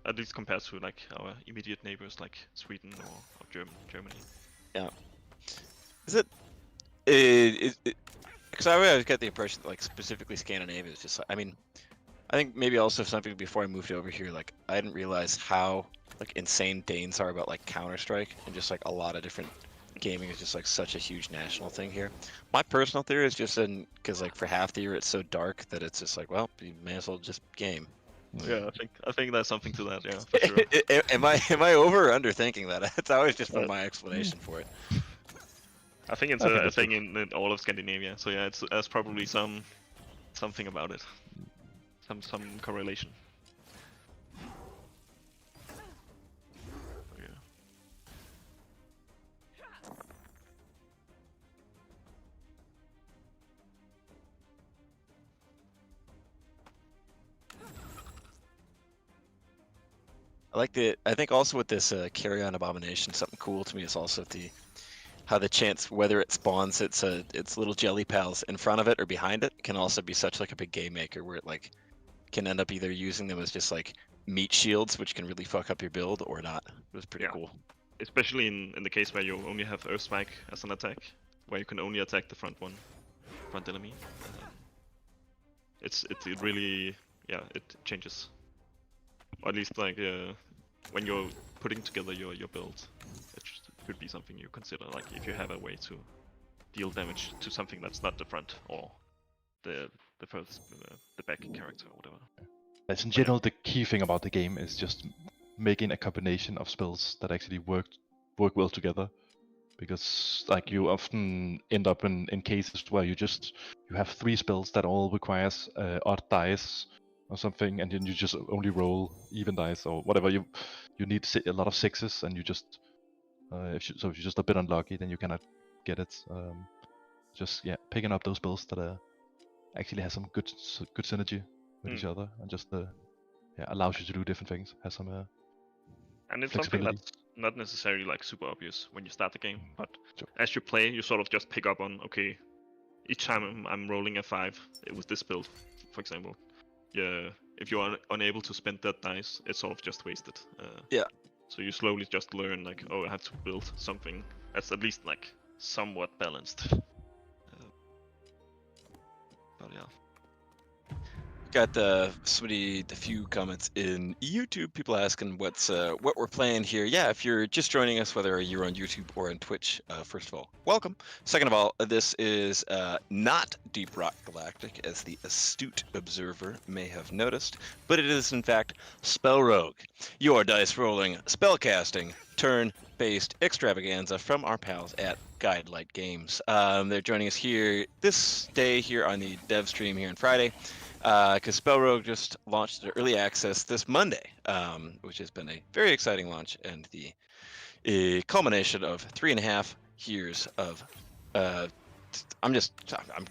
S2: At least compared to like our immediate neighbors like Sweden or Germany.
S5: Yeah. Is it? Because I always get the impression that like specifically Scandinavia is just. I mean, I think maybe also something before I moved over here, like I didn't realize how like insane Danes are about like Counter-Strike and just like a lot of different gaming is just like such a huge national thing here. My personal theory is just because like for half the year it's so dark that it's just like, well, you may as well just game.
S2: Yeah, I think there's something to that. Yeah, for sure.
S5: Am I over or underthinking that? It's always just been my explanation for it.
S2: I think it's a thing in all of Scandinavia. So yeah, there's probably something about it, some correlation. Yeah.
S5: I think also with this Carry On Abomination, something cool to me is also how the chance whether it spawns its little jelly pals in front of it or behind it can also be such like a big game maker where it like can end up either using them as just like meat shields, which can really fuck up your build, or not. It was pretty cool.
S2: Especially in the case where you only have Earth Spike as an attack, where you can only attack the front enemy. It really it changes. Or at least like when you're putting together your build, it could be something you consider. Like if you have a way to deal damage to something that's not the front or the first the back character or whatever.
S3: As in general, the key thing about the game is just making a combination of spells that actually work well together. Because like you often end up in cases where you have 3 spells that all requires odd dice or something, and then you just only roll even dice or whatever. You need a lot of 6s, and you just if you're just a bit unlucky, then you cannot get it. Picking up those spells that actually has some good synergy with each other, and just allows you to do different things. Has some
S2: and it's something that's not necessarily like super obvious when you start the game, but
S3: sure.
S2: as you play, you sort of just pick up on, okay, each time I'm rolling a 5 with this build, for example, yeah, if you're unable to spend that dice, it's sort of just wasted.
S5: Yeah.
S2: So you slowly just learn like, oh, I have to build something that's at least like somewhat balanced. But yeah.
S5: Got the few comments in YouTube. People asking what we're playing here. Yeah, if you're just joining us, whether you're on YouTube or on Twitch, first of all, welcome. Second of all, this is not Deep Rock Galactic, as the astute observer may have noticed, but it is in fact SpellRogue, your dice rolling, spellcasting, turn-based extravaganza from our pals at Guidelight Games. They're joining us here this day here on the dev stream here on Friday. Because SpellRogue just launched their early access this Monday, which has been a very exciting launch and the culmination of 3.5 years of, I'm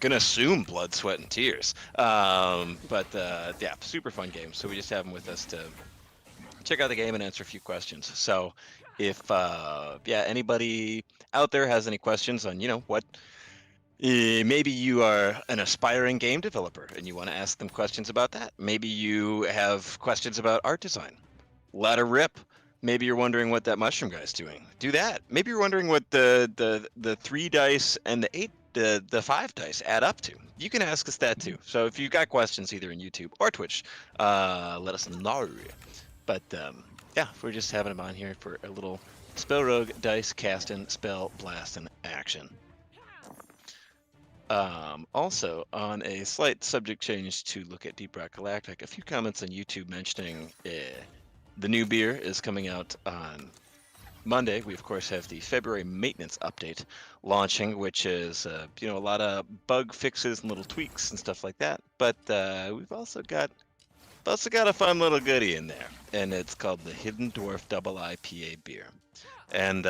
S5: gonna assume blood, sweat, and tears. But yeah, super fun game. So we just have them with us to check out the game and answer a few questions. So if anybody out there has any questions on what. Maybe you are an aspiring game developer and you want to ask them questions about that. Maybe you have questions about art design. Let her rip. Maybe you're wondering what that mushroom guy's doing. Do that. Maybe you're wondering what the 3 dice and the 5 dice add up to. You can ask us that too. So if you've got questions either in YouTube or Twitch, let us know. But yeah, we're just having them on here for a little SpellRogue dice casting, spell blasting action. Also, on a slight subject change to look at Deep Rock Galactic, a few comments on YouTube mentioning the new beer is coming out on Monday. We, of course, have the February maintenance update launching, which is, a lot of bug fixes and little tweaks and stuff like that. But we've also got a fun little goodie in there, and it's called the Hidden Dwarf Double IPA beer. And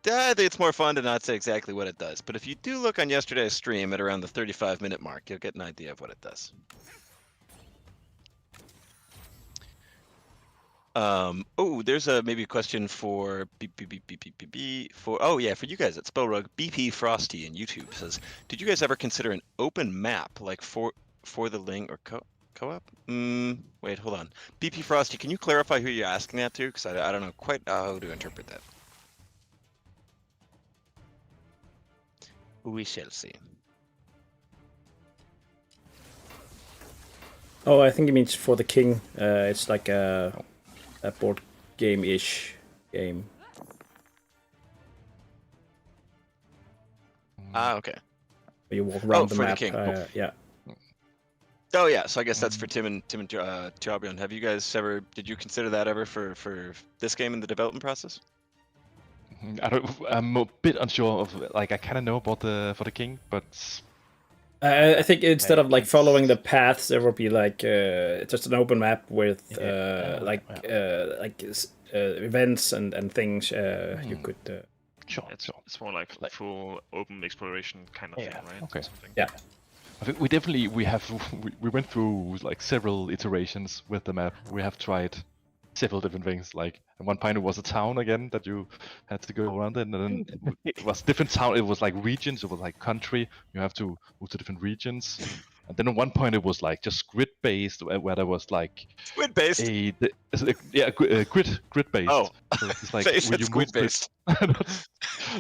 S5: I think it's more fun to not say exactly what it does, but if you do look on yesterday's stream at around the 35-minute mark, you'll get an idea of what it does. There's maybe a question for for you guys at SpellRogue. BP Frosty in YouTube says, did you guys ever consider an open map like for the Ling or co-op? Wait, hold on. BP Frosty, can you clarify who you're asking that to? Because I don't know quite how to interpret that. We shall see.
S4: Oh, I think it means for the king. It's like a board game-ish game.
S5: Okay.
S4: Where you walk around the
S5: for
S4: map.
S5: the king.
S4: Yeah.
S5: Oh yeah, so I guess that's for Tim and Torbjorn. Have you guys did you consider that ever for this game in the development process?
S3: I'm a bit unsure of, like, I kind of know about for the king, but
S4: I think instead of like following the paths, there will be like just an open map with events and things you could.
S3: sure.
S2: It's more like full open exploration kind of thing, right?
S3: Okay.
S2: Something.
S4: Yeah.
S3: I think we went through like several iterations with the map. We have tried several different things. Like at one point it was a town again that you had to go around in, and then it was different town. It was like regions. It was like country. You have to move to different regions. And then at one point it was like just grid based, where there was like
S5: Squid based.
S3: Grid based.
S5: Oh,
S3: so it's like
S5: Face
S3: when
S5: and squid based.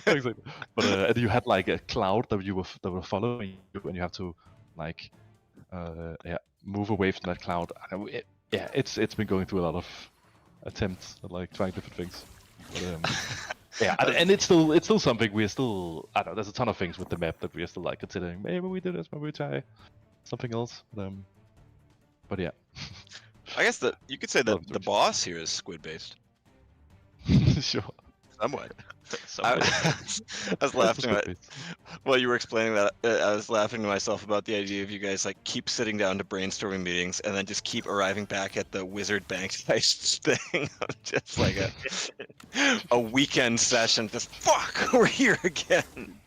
S3: Exactly. But and you had like a cloud that were following you, and you have to like move away from that cloud. It's been going through a lot of attempts at like trying different things. But, and it's still something we're still. I don't know. There's a ton of things with the map that we're still like considering. Maybe we do this. Maybe we try something else. But yeah.
S5: I guess you could say that the boss here is squid based.
S3: Sure.
S5: Somewhat. I was laughing at while you were explaining that. I was laughing to myself about the idea of you guys like keep sitting down to brainstorming meetings and then just keep arriving back at the wizard bank heist thing. Just like a weekend session. Just fuck, we're here again.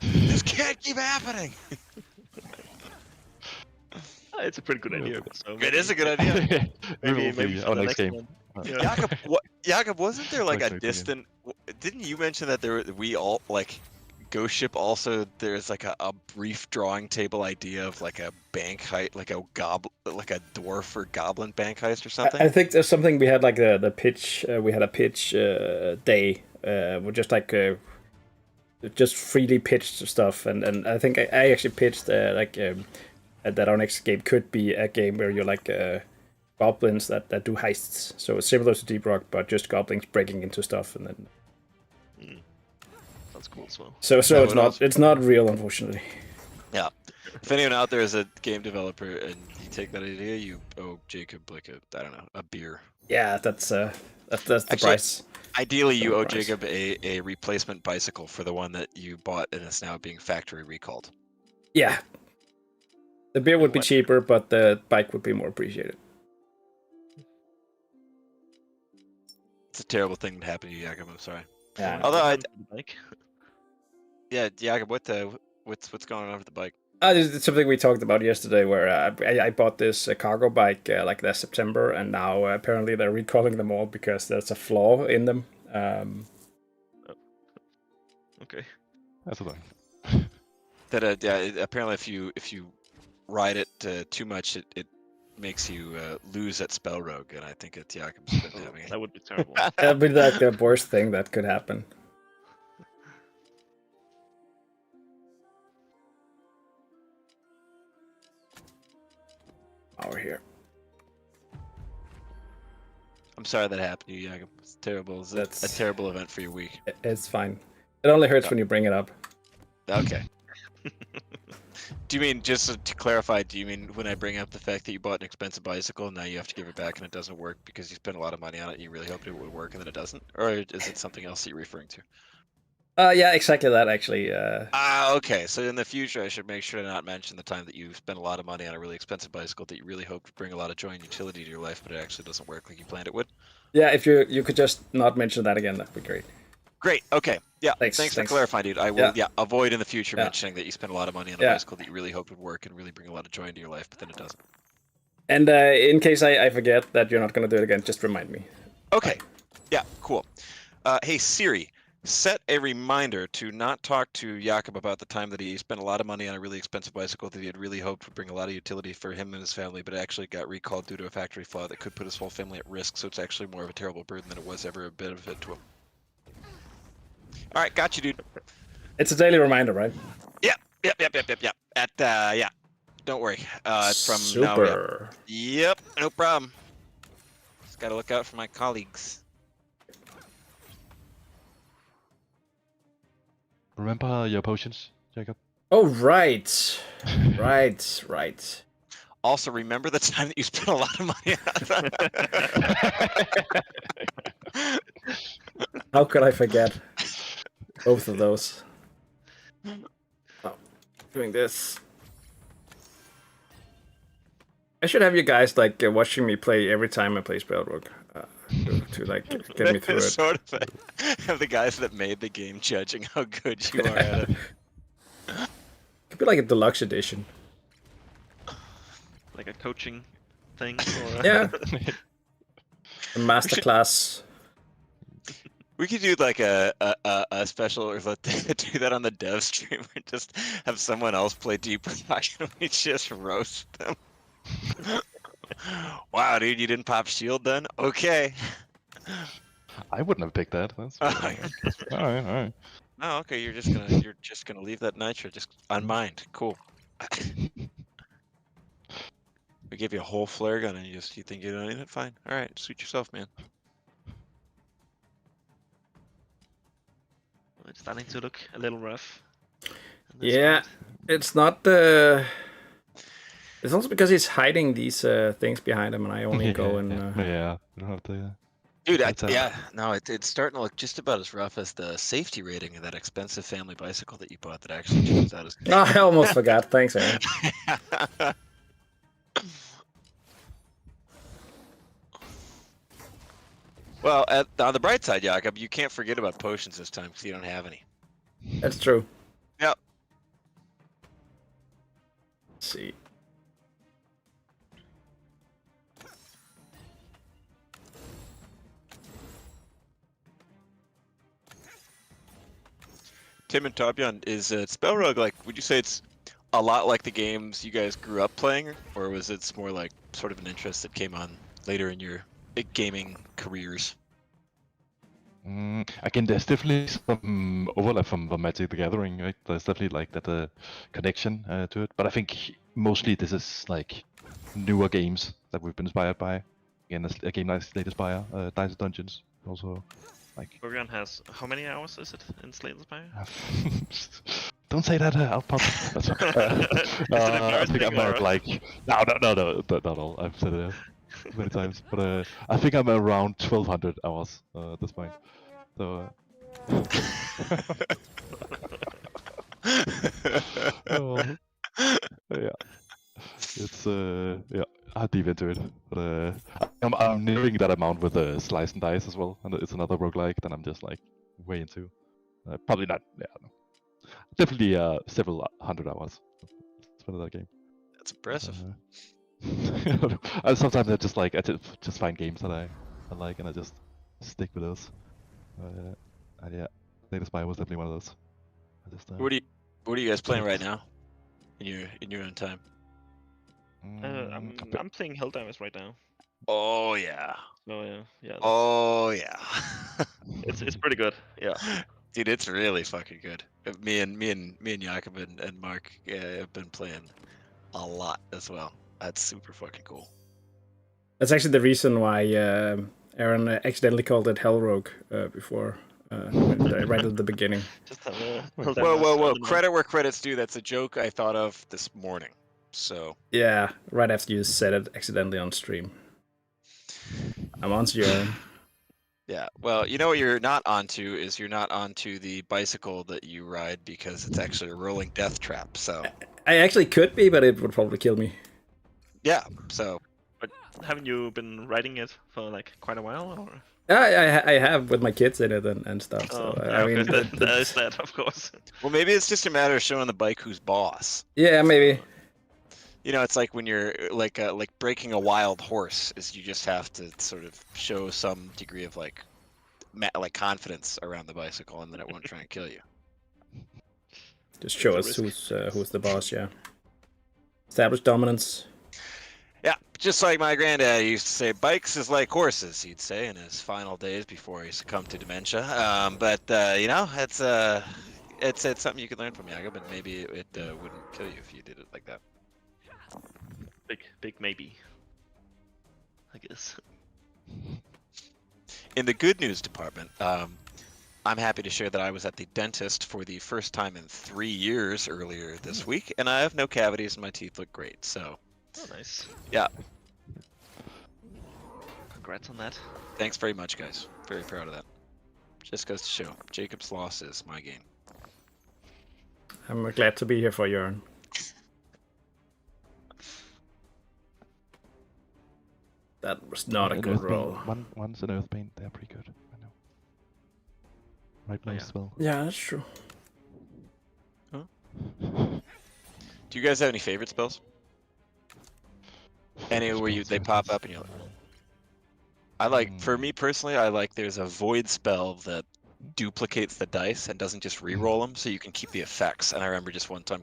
S5: This can't keep happening.
S2: It's a pretty good idea. So
S5: It is a good idea.
S2: maybe
S3: our
S2: for the
S3: next game.
S2: one. Yeah.
S5: Jakob, wasn't there like a
S3: Next game.
S5: distant? Didn't you mention that we all like Ghost Ship also there's like a brief drawing table idea of like a bank heist, like a dwarf or goblin bank heist or something.
S4: I think there's something we had like the pitch. We had a pitch day. We just like just freely pitched stuff, and I think I actually pitched that our next game could be a game where you're like goblins that do heists. So it's similar to Deep Rock, but just goblins breaking into stuff, and then.
S2: That's cool as well.
S4: So it's not real, unfortunately.
S5: Yeah. If anyone out there is a game developer and you take that idea, you owe Jacob like a beer.
S4: Yeah, that's the
S5: Actually,
S4: price.
S5: Ideally, you owe
S4: Price.
S5: Jacob a replacement bicycle for the one that you bought and is now being factory recalled.
S4: Yeah. The beer would be
S2: What?
S4: cheaper, but the bike would be more appreciated.
S5: It's a terrible thing to happen to you, Jacob. I'm sorry.
S4: Yeah.
S5: Although
S2: Like,
S5: yeah, Jacob, what's going on with the bike?
S4: It's something we talked about yesterday, where I bought this cargo bike like last September, and now apparently they're recalling them all because there's a flaw in them.
S2: okay.
S3: That's a thing.
S5: That apparently if you ride it too much, it makes you lose at SpellRogue, and I think it's Jakob's been having it.
S2: That would be terrible.
S4: That'd be like the worst thing that could happen. Over here.
S5: I'm sorry that happened to you, Jacob. It's terrible. It's a
S4: That's-
S5: terrible event for your week.
S4: It's fine. It only hurts when you bring it up.
S5: Okay. Do you mean, just to clarify, do you mean when I bring up the fact that you bought an expensive bicycle and now you have to give it back and it doesn't work because you spent a lot of money on it and you really hoped it would work and then it doesn't? Or is it something else that you're referring to?
S4: Yeah, exactly that actually.
S5: Okay. So in the future, I should make sure to not mention the time that you spent a lot of money on a really expensive bicycle that you really hoped would bring a lot of joy and utility to your life, but it actually doesn't work like you planned it would.
S4: Yeah, if you could just not mention that again, that'd be great.
S5: Great. Okay. Yeah.
S4: Thanks,
S5: Thanks for
S4: thanks.
S5: clarifying, dude. I will.
S4: Yeah.
S5: Avoid in the future
S4: Yeah.
S5: mentioning that you spent a lot of money on a
S4: Yeah.
S5: bicycle that you really hoped would work and really bring a lot of joy into your life, but then it doesn't.
S4: And in case I forget that you're not gonna do it again, just remind me.
S5: Okay. Yeah. Cool. Hey Siri, set a reminder to not talk to Jakob about the time that he spent a lot of money on a really expensive bicycle that he had really hoped would bring a lot of utility for him and his family, but actually got recalled due to a factory flaw that could put his whole family at risk. So it's actually more of a terrible burden than it was ever a benefit to him. All right, got you, dude.
S4: It's a daily reminder, right?
S5: Yep. Yeah. Don't worry. It's from now.
S4: Super.
S5: Yep, no problem. Just gotta look out for my colleagues.
S3: Remember your potions, Jacob?
S4: Oh right, right.
S5: Also, remember the time that you spent a lot of money on
S4: How could I forget both of those? Oh, doing this. I should have you guys like watching me play every time I play SpellRogue to like get me through it.
S5: Sort of the guys that made the game judging how good you are at it.
S4: Could be like a deluxe edition.
S2: Like a coaching thing. Or
S4: Yeah. A masterclass.
S5: We could do like a special, or do that on the dev stream, or just have someone else play Deep Rock and we just roast them. Wow, dude, you didn't pop shield then? Okay.
S3: I wouldn't have picked that. That's all right.
S5: Oh, okay. You're just gonna leave that nitro just unmined. Cool. We give you a whole flare gun and you think you don't need it? Fine. All right, suit yourself, man.
S2: it's starting to look a little rough.
S4: Yeah, it's not. It's also because he's hiding these things behind him, and I only go and.
S3: Yeah, you don't have to.
S5: Dude,
S3: That's
S5: no, it's starting to look just about as rough as the safety rating of that expensive family bicycle that you bought that actually turns out as.
S4: Oh, I almost forgot. Thanks, Aaron.
S5: Well, on the bright side, Jakob, you can't forget about potions this time because you don't have any.
S4: That's true.
S5: Yep.
S4: Let's see.
S5: Tim and Torbjorn, is SpellRogue like? Would you say it's a lot like the games you guys grew up playing, or was it more like sort of an interest that came on later in your gaming careers?
S3: Again, there's definitely some overlap from the Magic the Gathering, right? There's definitely like that connection to it. But I think mostly this is like newer games that we've been inspired by. Again, a game like Slay the Spire, Dice Dungeons, also like.
S2: Torbjorn has how many hours is it in Slay the Spire?
S3: Don't say that out public. That's
S2: Is it
S3: I think I'm
S2: embarrassing,
S3: at
S2: or-
S3: like no, not all. I've said it many times, but I think I'm around 1,200 hours at this point. So. Oh, yeah, it's yeah, I'll deep into it, but I'm nearing that amount with Slice and Dice as well, and it's another roguelike that I'm just like way into. Probably not, yeah, no. Definitely several hundred hours spent in that game.
S5: That's impressive.
S3: Sometimes I just like just find games that I like and I just stick with those. And yeah, Slay the Spire was definitely one of those. I just,
S5: What are you guys playing right now? In your own time.
S2: I'm playing Helldivers right now.
S5: Oh yeah.
S2: So yeah.
S5: Oh yeah.
S2: It's pretty good. Yeah.
S5: Dude, it's really fucking good. Me and Jakob and Mark have been playing a lot as well. That's super fucking cool.
S4: That's actually the reason why Aaron accidentally called it HellRogue before, right at the beginning.
S2: Just have
S5: Whoa! Credit where credit's due. That's a joke I thought of this morning. So
S4: Yeah, right after you said it accidentally on stream. I'm on to you, Aaron.
S5: yeah, well, you know what you're not onto is you're not onto the bicycle that you ride because it's actually a rolling death trap. So
S4: I actually could be, but it would probably kill me.
S5: yeah, so
S2: But haven't you been riding it for like quite a while, or?
S4: I have with my kids in it and stuff. So I mean,
S2: that is that, of course.
S5: well, maybe it's just a matter of showing the bike who's boss.
S4: yeah, maybe.
S5: You know, it's like when you're like breaking a wild horse, is you just have to sort of show some degree of like confidence around the bicycle, and then it won't try and kill you.
S4: Just show us who's the boss. Yeah. Establish dominance.
S5: Yeah, just like my granddad used to say, bikes is like horses, he'd say in his final days before he succumbed to dementia. But you know, it's something you can learn from Jakob, and maybe it wouldn't kill you if you did it like that.
S2: Big maybe. I guess.
S5: In the good news department, I'm happy to share that I was at the dentist for the first time in 3 years earlier this week, and I have no cavities and my teeth look great. So.
S2: Oh, nice.
S5: Yeah.
S2: Congrats on that.
S5: Thanks very much, guys. Very proud of that. Just goes to show, Jacob's loss is my gain.
S4: I'm glad to be here for you, Aaron. That was not a good roll.
S3: One's an Earthbane, they're pretty good. I know. Right
S2: Oh,
S3: now
S2: yeah.
S3: as well.
S4: Yeah, that's true.
S5: Do you guys have any favorite spells? Any where they pop up and you're like, I like, for me personally, I like there's a void spell that duplicates the dice and doesn't just re-roll them, so you can keep the effects. And I remember just one time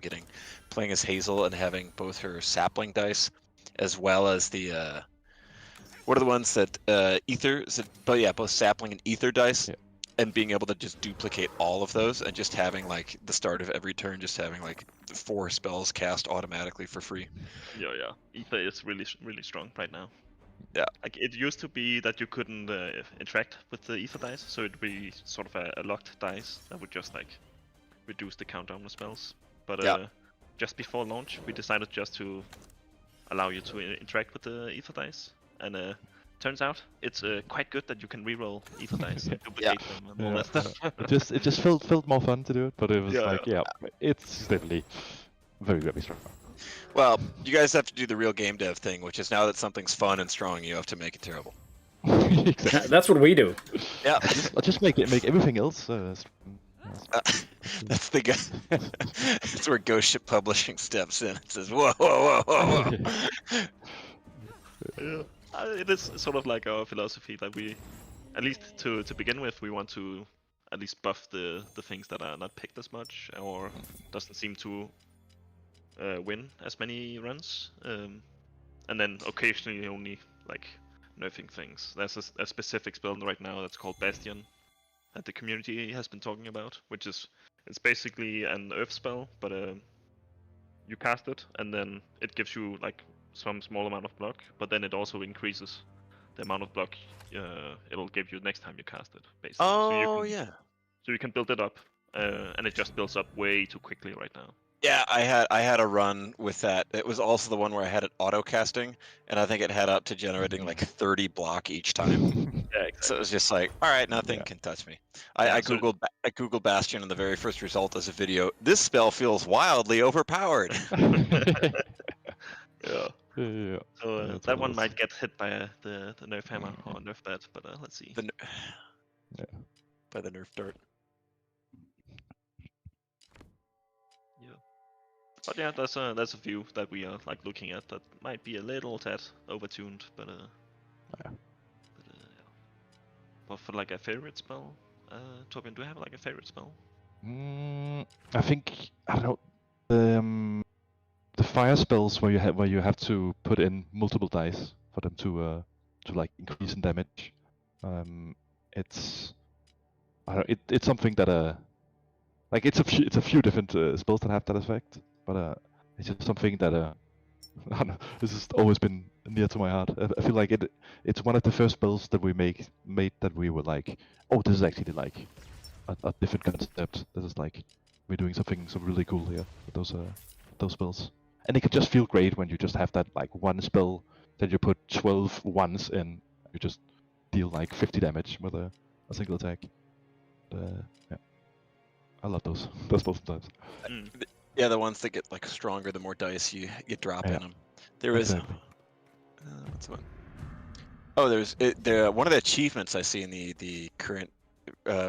S5: playing as Hazel and having both her sapling dice as well as the what are the ones that but yeah, both sapling and ether dice,
S3: Yeah.
S5: and being able to just duplicate all of those and just having like the start of every turn, just having like 4 spells cast automatically for free.
S2: Yeah. Ether is really strong right now.
S5: Yeah.
S2: Like it used to be that you couldn't interact with the ether dice, so it'd be sort of a locked dice that would just like reduce the countdown of spells. But
S5: Yeah.
S2: just before launch, we decided just to allow you to interact with the ether dice, and turns out it's quite good that you can reroll ether dice and duplicate them and all that stuff.
S3: It just felt more fun to do it, but it was
S2: Yeah,
S3: like it's definitely very very strong.
S5: Well, you guys have to do the real game dev thing, which is now that something's fun and strong, you have to make it terrible.
S3: Exactly.
S4: That's what we do.
S5: Yeah,
S3: I'll just make everything else.
S5: that's the guy. That's where Ghost Ship Publishing steps in and says, "Whoa."
S2: Yeah. It is sort of like our philosophy that we, at least to begin with, we want to at least buff the things that are not picked as much or doesn't seem to win as many runs. And then occasionally only like nerfing things. There's a specific spell right now that's called Bastion that the community has been talking about, which is it's basically an earth spell, but you cast it and then it gives you like some small amount of block, but then it also increases the amount of block it'll give you next time you cast it, basically.
S5: Oh yeah.
S2: So you can build it up, and it just builds up way too quickly right now.
S5: Yeah, I had a run with that. It was also the one where I had it auto casting, and I think it had up to generating like 30 block each time.
S2: Yeah, exactly.
S5: So it was just like, all right, nothing can touch me. I googled Bastion, and the very first result is a video. This spell feels wildly overpowered.
S2: Yeah.
S3: Yeah.
S2: So that one might get hit by the nerf hammer or nerf bat, but let's see.
S5: By the nerf dart.
S2: But yeah, there's a few that we are like looking at that might be a little tad overtuned, but yeah. But for like a favorite spell, Torbjorn, do you have like a favorite spell?
S3: I think I don't know the fire spells where you have to put in multiple dice for them to like increase in damage. It's it's something that like it's a few different spells that have that effect, but it's just something that I don't know, this has always been near to my heart. I feel like it's one of the first spells that we made that we were like, oh, this is actually like a different concept. This is like we're doing something really cool here with those spells, and it can just feel great when you just have that like one spell that you put 12 ones in, you just deal like 50 damage with a single attack. Yeah, I love those spells sometimes.
S5: Yeah, the ones that get like stronger the more dice you drop in them. There is what's the one? Oh, there's one of the achievements I see in the current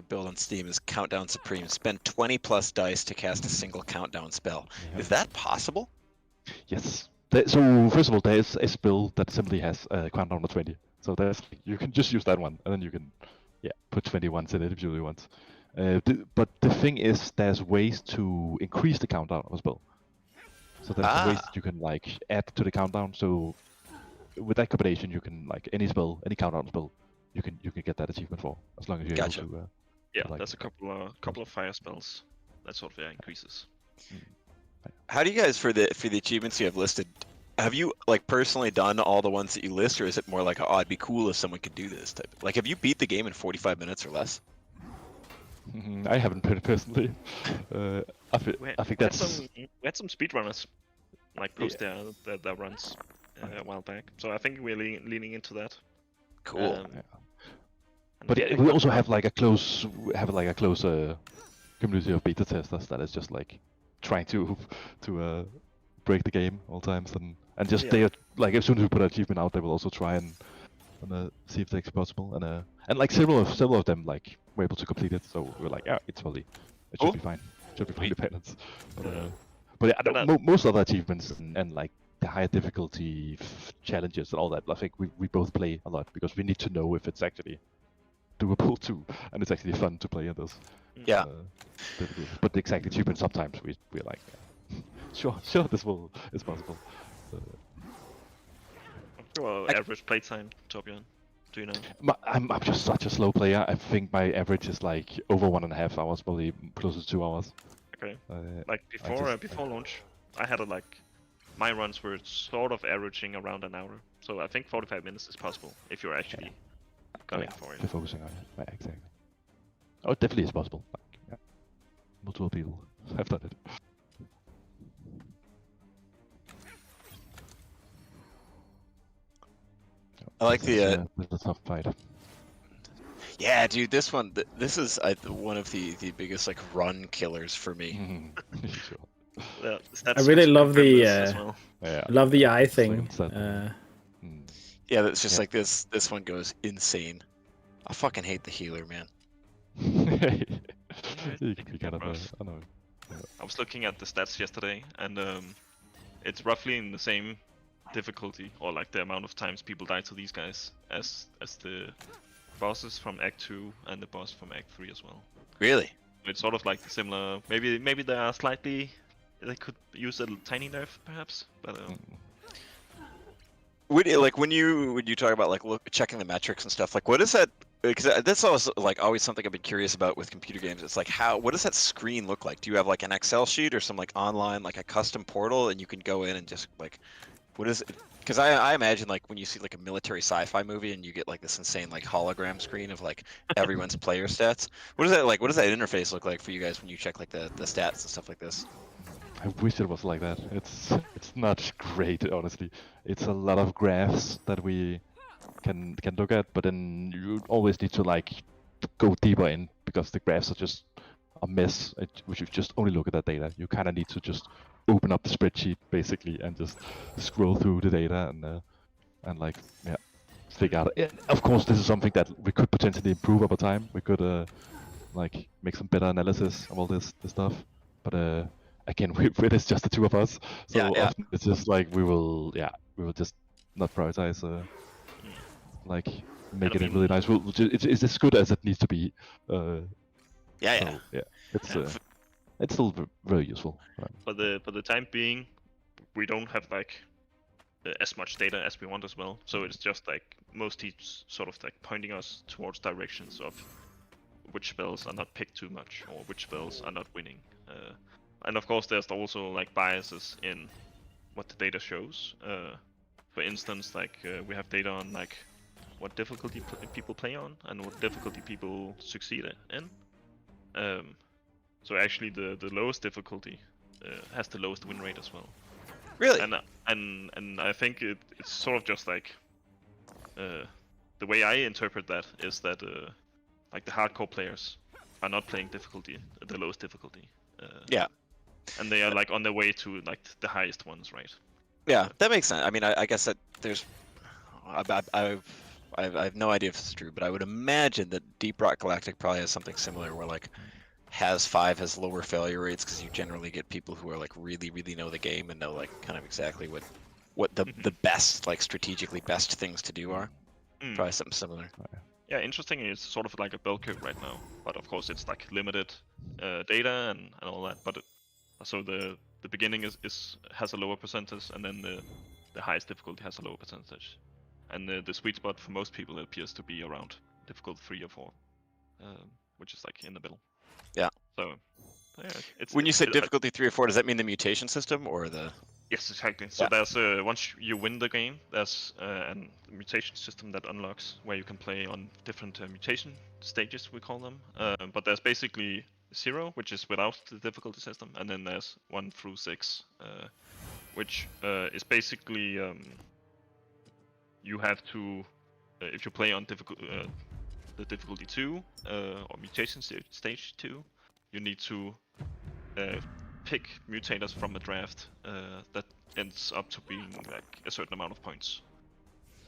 S5: build on Steam is Countdown Supreme. Spend 20 plus dice to cast a single countdown spell.
S3: Yeah.
S5: Is that possible?
S3: Yes. So first of all, there is a spell that simply has a countdown of 20. So you can just use that one, and then you can put 20 ones in it if you really want. But the thing is, there's ways to increase the countdown of a spell. So there's ways that you can like add to the countdown. So with that combination, you can like any countdown spell, you can get that achievement for, as long as you're able to. Like,
S2: there's a couple of fire spells that sort of increases.
S5: How do you guys for the achievements you have listed? Have you like personally done all the ones that you list, or is it more like, oh, it'd be cool if someone could do this type? Like, have you beat the game in 45 minutes or less?
S3: I haven't played it personally. I think that's.
S2: We had some speedrunners like post their runs a while back, so I think we're leaning into that.
S5: Cool.
S3: But we also have like a close community of beta testers that is just like trying to break the game all times, and just they are, like as soon as we put an achievement out, they will also try and see if it's possible, and like several of them like were able to complete it, so we're like, yeah, it should be fine, should be fine dependence. But yeah, most other achievements and like the higher difficulty challenges and all that, I think we both play a lot because we need to know if it's actually doable too, and it's actually fun to play in those.
S5: Yeah.
S3: But the exact achievement sometimes we're like, sure, it's possible.
S2: Well, average playtime, Torbjorn, do you know?
S3: I'm just such a slow player. I think my average is like over 1.5 hours, probably closer to 2 hours.
S2: Okay. Like before launch, I had my runs were sort of averaging around an hour. So I think 45 minutes is possible if you're actually going for it.
S3: If you're focusing on it, right, exactly. Oh, it definitely is possible. Like, multiple people have done it.
S5: I like the
S3: tough fight.
S5: Yeah, dude, this one, this is one of the biggest like run killers for me.
S2: Sure.
S4: I really love the love the eye thing.
S5: Yeah, that's just like this one goes insane. I fucking hate the healer, man.
S2: I was looking at the stats yesterday, and it's roughly in the same difficulty, or like the amount of times people die to these guys as the bosses from Act 2 and the boss from Act 3 as well.
S5: Really?
S2: It's sort of like similar. Maybe they are slightly. They could use a tiny nerf perhaps, but
S5: Like when you talk about like checking the metrics and stuff, like what is that? Because that's also like always something I've been curious about with computer games. It's like what does that screen look like? Do you have like an Excel sheet or some like online like a custom portal, and you can go in and just like what is it? Because I imagine like when you see like a military sci-fi movie and you get like this insane like hologram screen of like everyone's player stats. What is that like? What does that interface look like for you guys when you check like the stats and stuff like this?
S3: I wish it was like that. It's not great, honestly. It's a lot of graphs that we can look at, but then you always need to like go deeper in because the graphs are just a mess. We should just only look at that data. You kind of need to just open up the spreadsheet basically and just scroll through the data and like figure out. Of course, this is something that we could potentially improve over time. We could like make some better analysis of all this stuff, but again, it's just the two of us, so
S5: Yeah.
S3: often it's just like we will just not prioritize, like make it really nice. It's as good as it needs to be.
S5: Yeah.
S3: It's still very useful.
S2: for the time being, we don't have like as much data as we want as well. So it's just like most teams sort of like pointing us towards directions of which spells are not picked too much or which spells are not winning. And of course, there's also like biases in what the data shows. For instance, like we have data on like what difficulty people play on and what difficulty people succeed in. So actually, the lowest difficulty has the lowest win rate as well.
S5: Really?
S2: And I think it's sort of just like the way I interpret that is that like the hardcore players are not playing the lowest difficulty.
S5: Yeah.
S2: And they are like on their way to like the highest ones, right?
S5: Yeah, that makes sense. I mean, I guess that there's, I have no idea if it's true, but I would imagine that Deep Rock Galactic probably has something similar, where like has 5 has lower failure rates because you generally get people who are like really know the game and know like kind of exactly what the best, like strategically best things to do are. Probably something similar.
S2: Yeah, interesting. It's sort of like a bell curve right now, but of course it's like limited data and all that. But so the beginning has a lower percentage, and then the highest difficulty has a lower percentage, and the sweet spot for most people appears to be around difficult 3 or 4, which is like in the middle.
S5: Yeah.
S2: So yeah,
S5: When you say difficulty 3 or 4, does that mean the mutation system or the?
S2: Yes, exactly. So there's once you win the game, there's a mutation system that unlocks where you can play on different mutation stages, we call them. But there's basically 0, which is without the difficulty system, and then there's 1 through 6, which is basically you have to, if you play on the difficulty 2 or mutation stage 2, you need to pick mutators from a draft that ends up to being like a certain amount of points.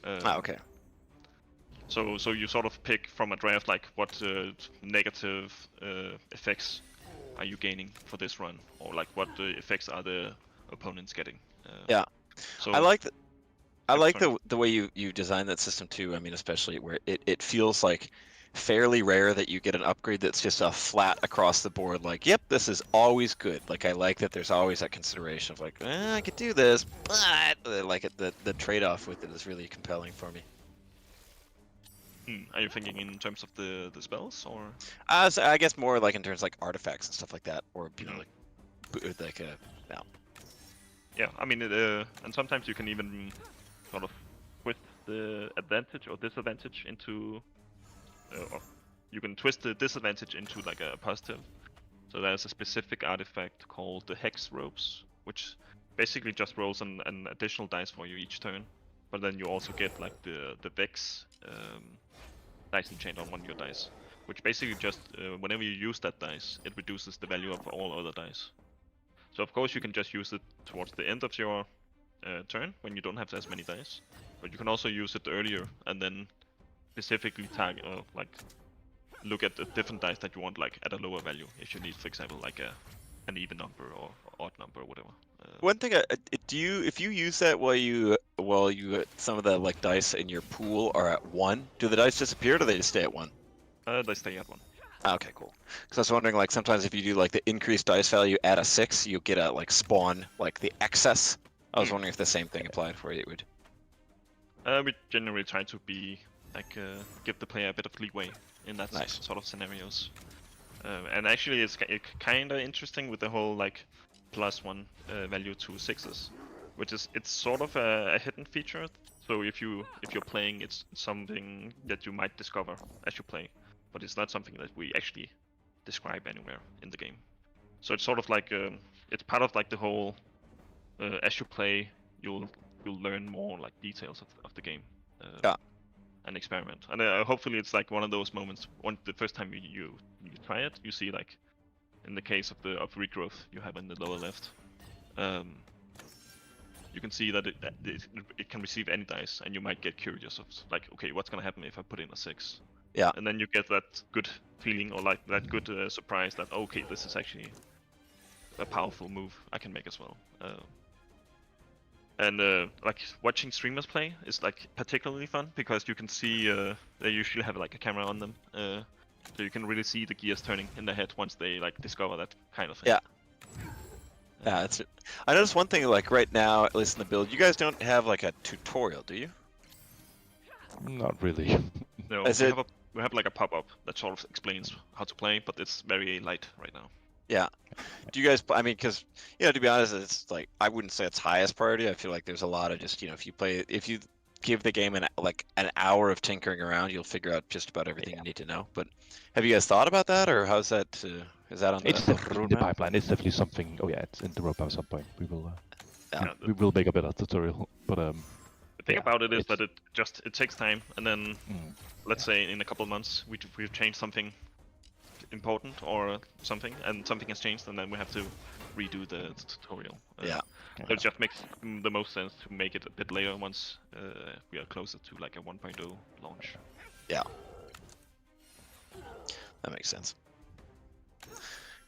S5: Okay.
S2: So you sort of pick from a draft like what negative effects are you gaining for this run, or like what effects are the opponents getting.
S5: Yeah.
S2: So
S5: I like the way you designed that system too. I mean, especially where it feels like fairly rare that you get an upgrade that's just a flat across the board, like, yep, this is always good. Like, I like that there's always that consideration of like, I could do this, but like the trade-off with it is really compelling for me.
S2: Are you thinking in terms of the spells, or?
S5: So I guess more like in terms of like artifacts and stuff like that, or you know, like no.
S2: Yeah, I mean, and sometimes you can even sort of twist the advantage or disadvantage into, or you can twist the disadvantage into like a positive. So there's a specific artifact called the Hex Ropes, which basically just rolls an additional dice for you each turn, but then you also get like the Vex dice enchant on one of your dice, which basically just whenever you use that dice, it reduces the value of all other dice. So of course you can just use it towards the end of your turn when you don't have as many dice, but you can also use it earlier and then specifically target or like look at the different dice that you want like at a lower value if you need, for example, like an even number or odd number or whatever.
S5: One thing, if you use that while you some of the like dice in your pool are at 1, do the dice disappear or do they just stay at 1?
S2: They stay at 1.
S5: Okay, cool. Because I was wondering, like, sometimes if you do like the increased dice value at a 6, you get a like spawn like the excess. I was wondering if the same thing applied for you. It would.
S2: We generally try to be like give the player a bit of leeway in that
S5: Nice.
S2: sort of scenarios. And actually, it's kind of interesting with the whole like +1 value to 6s, which is it's sort of a hidden feature. So if you're playing, it's something that you might discover as you play, but it's not something that we actually describe anywhere in the game. So it's sort of like it's part of like the whole as you play, you'll learn more like details of the game.
S5: Yeah.
S2: And experiment. And hopefully it's like one of those moments. The first time you try it, you see like in the case of regrowth you have in the lower left, you can see that it can receive any dice, and you might get curious of like, okay, what's gonna happen if I put in a 6?
S5: Yeah.
S2: And then you get that good feeling or like that good surprise that okay, this is actually a powerful move I can make as well. And like watching streamers play is like particularly fun because you can see they usually have like a camera on them, so you can really see the gears turning in their head once they like discover that kind of thing.
S5: Yeah. Yeah, that's it. I noticed one thing, like right now, at least in the build, you guys don't have like a tutorial, do you?
S3: Not really.
S2: No,
S5: Is
S2: we have like a pop-up that sort of explains how to play, but it's very light right now.
S5: Yeah. Do you guys? I mean, because to be honest, it's like I wouldn't say it's highest priority. I feel like there's a lot of just if you give the game an hour of tinkering around, you'll figure out just about everything you need to know. But have you guys thought about that, or how's that? Is that on
S3: It's
S5: the
S3: definitely in the
S5: roadmap?
S3: pipeline. It's definitely something. Oh yeah, it's in the roadmap at some point. We will.
S5: Yeah.
S3: We will make a better tutorial. But
S2: The thing
S3: yeah,
S2: about it is
S3: it's-
S2: that it takes time, and then let's say in a couple of months we've changed something important or something, and something has changed, and then we have to redo the tutorial.
S5: Yeah.
S2: So it just makes the most sense to make it a bit later once we are closer to like a 1.0 launch.
S5: Yeah. That makes sense.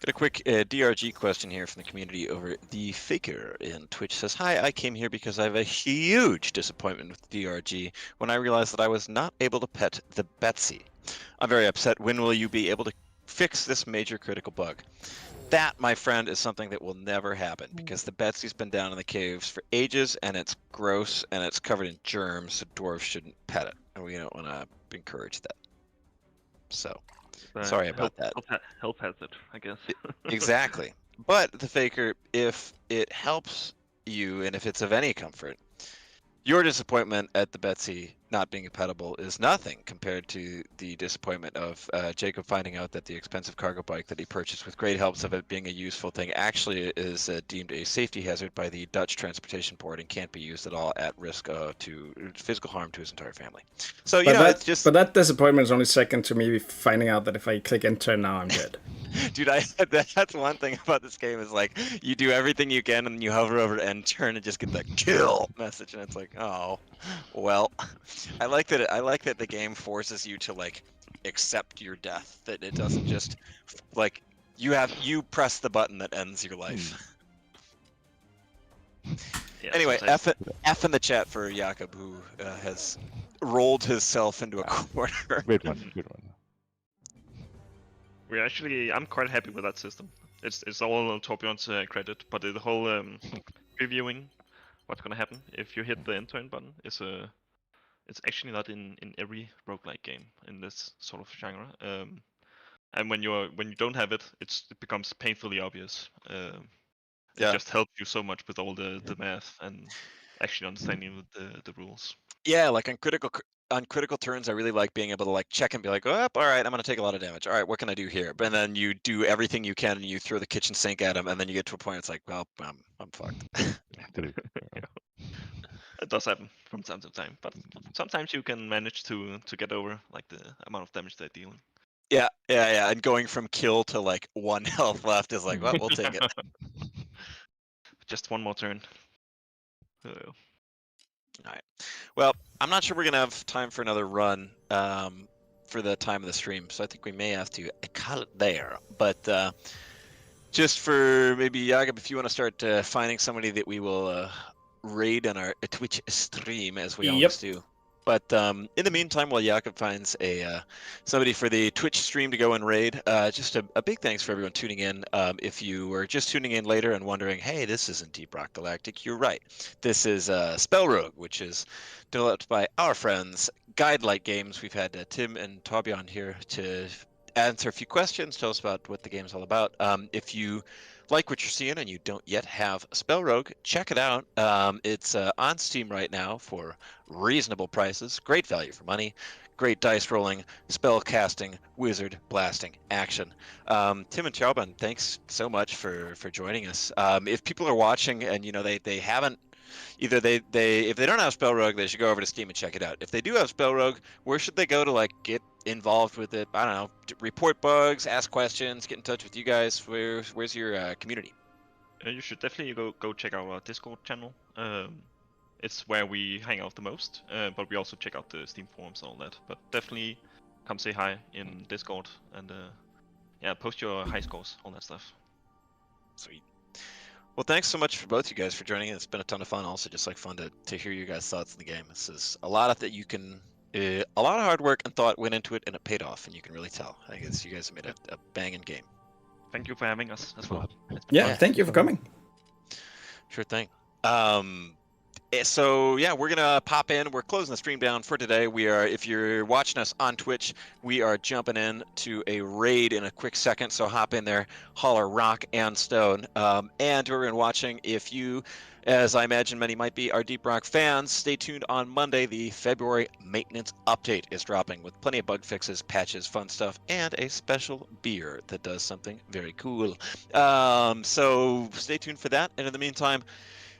S5: Got a quick DRG question here from the community over the Faker in Twitch. Says, hi, I came here because I have a huge disappointment with DRG when I realized that I was not able to pet the Betsy. I'm very upset. When will you be able to fix this major critical bug? That, my friend, is something that will never happen because the Betsy's been down in the caves for ages and it's gross and it's covered in germs, so dwarves shouldn't pet it. And we don't want to encourage that. So, sorry about that.
S2: Help has it, I guess.
S5: Exactly. But the Faker, if it helps you and if it's of any comfort, your disappointment at the Betsy not being compatible is nothing compared to the disappointment of Jacob finding out that the expensive cargo bike that he purchased with great helps of it being a useful thing actually is deemed a safety hazard by the Dutch Transportation Board and can't be used at all at risk to physical harm to his entire family. So, it's just...
S4: But that disappointment is only second to me finding out that if I click enter now, I'm dead.
S5: Dude, that's one thing about this game is like you do everything you can and you hover over to enter and just get that kill message and it's like, oh, well. I like that the game forces you to like accept your death. That it doesn't just like you press the button that ends your life.
S2: Yeah,
S5: Anyway,
S2: sometimes-
S5: F in the chat for Jakob who has rolled himself into a corner.
S3: Great one. Good one.
S2: I'm quite happy with that system. It's all Torbjorn's credit, but the whole previewing what's gonna happen if you hit the enter button is it's actually not in every roguelike game in this sort of genre. And when you don't have it, it becomes painfully obvious. It just helps you so much with all the math and actually understanding the rules.
S5: Yeah, like on critical turns, I really like being able to like check and be like, oh, all right, I'm gonna take a lot of damage. All right, what can I do here? But then you do everything you can and you throw the kitchen sink at him, and then you get to a point it's like, well, I'm fucked.
S2: It does happen from time to time, but sometimes you can manage to get over like the amount of damage they're dealing.
S5: Yeah, and going from kill to like 1 health left is like, well, we'll take it.
S2: Just one more turn.
S5: Alright. Well, I'm not sure we're going to have time for another run for the time of the stream, so I think we may have to call it there. But just for maybe, Jakob, if you want to start finding somebody that we will raid on our Twitch stream, as we always do. But in the meantime, while Jakob finds somebody for the Twitch stream to go and raid, just a big thanks for everyone tuning in. If you were just tuning in later and wondering, hey, this isn't Deep Rock Galactic, you're right. This is SpellRogue, which is developed by our friends Guidelight Games. We've had Tim and Torbjorn here to answer a few questions, tell us about what the game's all about. If you like what you're seeing and you don't yet have SpellRogue, check it out. It's on Steam right now for reasonable prices, great value for money, great dice rolling, spell casting, wizard blasting action. Tim and Torbjorn, thanks so much for joining us. If people are watching and they haven't, either if they don't have SpellRogue, they should go over to Steam and check it out. If they do have SpellRogue, where should they go to get involved with it? I don't know, report bugs, ask questions, get in touch with you guys. Where's your community?
S2: You should definitely go check out our Discord channel. It's where we hang out the most, but we also check out the Steam forums and all that. But definitely come say hi in Discord and post your high scores, all that stuff.
S5: Sweet. Well, thanks so much for both you guys for joining in. It's been a ton of fun. Also, just fun to hear your guys' thoughts in the game. This is a lot of hard work and thought went into it, and it paid off, and you can really tell. I guess you guys have made a banging game.
S2: Thank you for having us as well.
S4: Yeah, thank you for coming.
S5: Sure thing. So yeah, we're gonna pop in. We're closing the stream down for today. If you're watching us on Twitch, we are jumping in to a raid in a quick second. So hop in there, holler rock and stone. And to everyone watching, if you, as I imagine many might be, are Deep Rock fans, stay tuned on Monday. The February maintenance update is dropping with plenty of bug fixes, patches, fun stuff, and a special beer that does something very cool. So stay tuned for that. And in the meantime,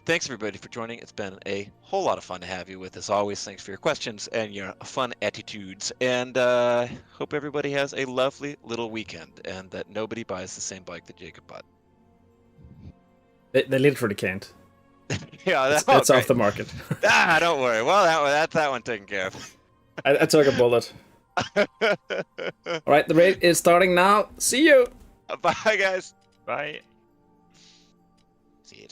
S5: thanks everybody for joining. It's been a whole lot of fun to have you with. As always, thanks for your questions and your fun attitudes. And hope everybody has a lovely little weekend and that nobody buys the same bike that Jacob bought.
S4: They literally can't.
S5: Yeah,
S4: That's off the market.
S5: Don't worry. Well, that's that one taken care of.
S4: I took a bullet. All right, the raid is starting now. See you.
S5: Bye, guys.
S2: Bye.
S5: See you.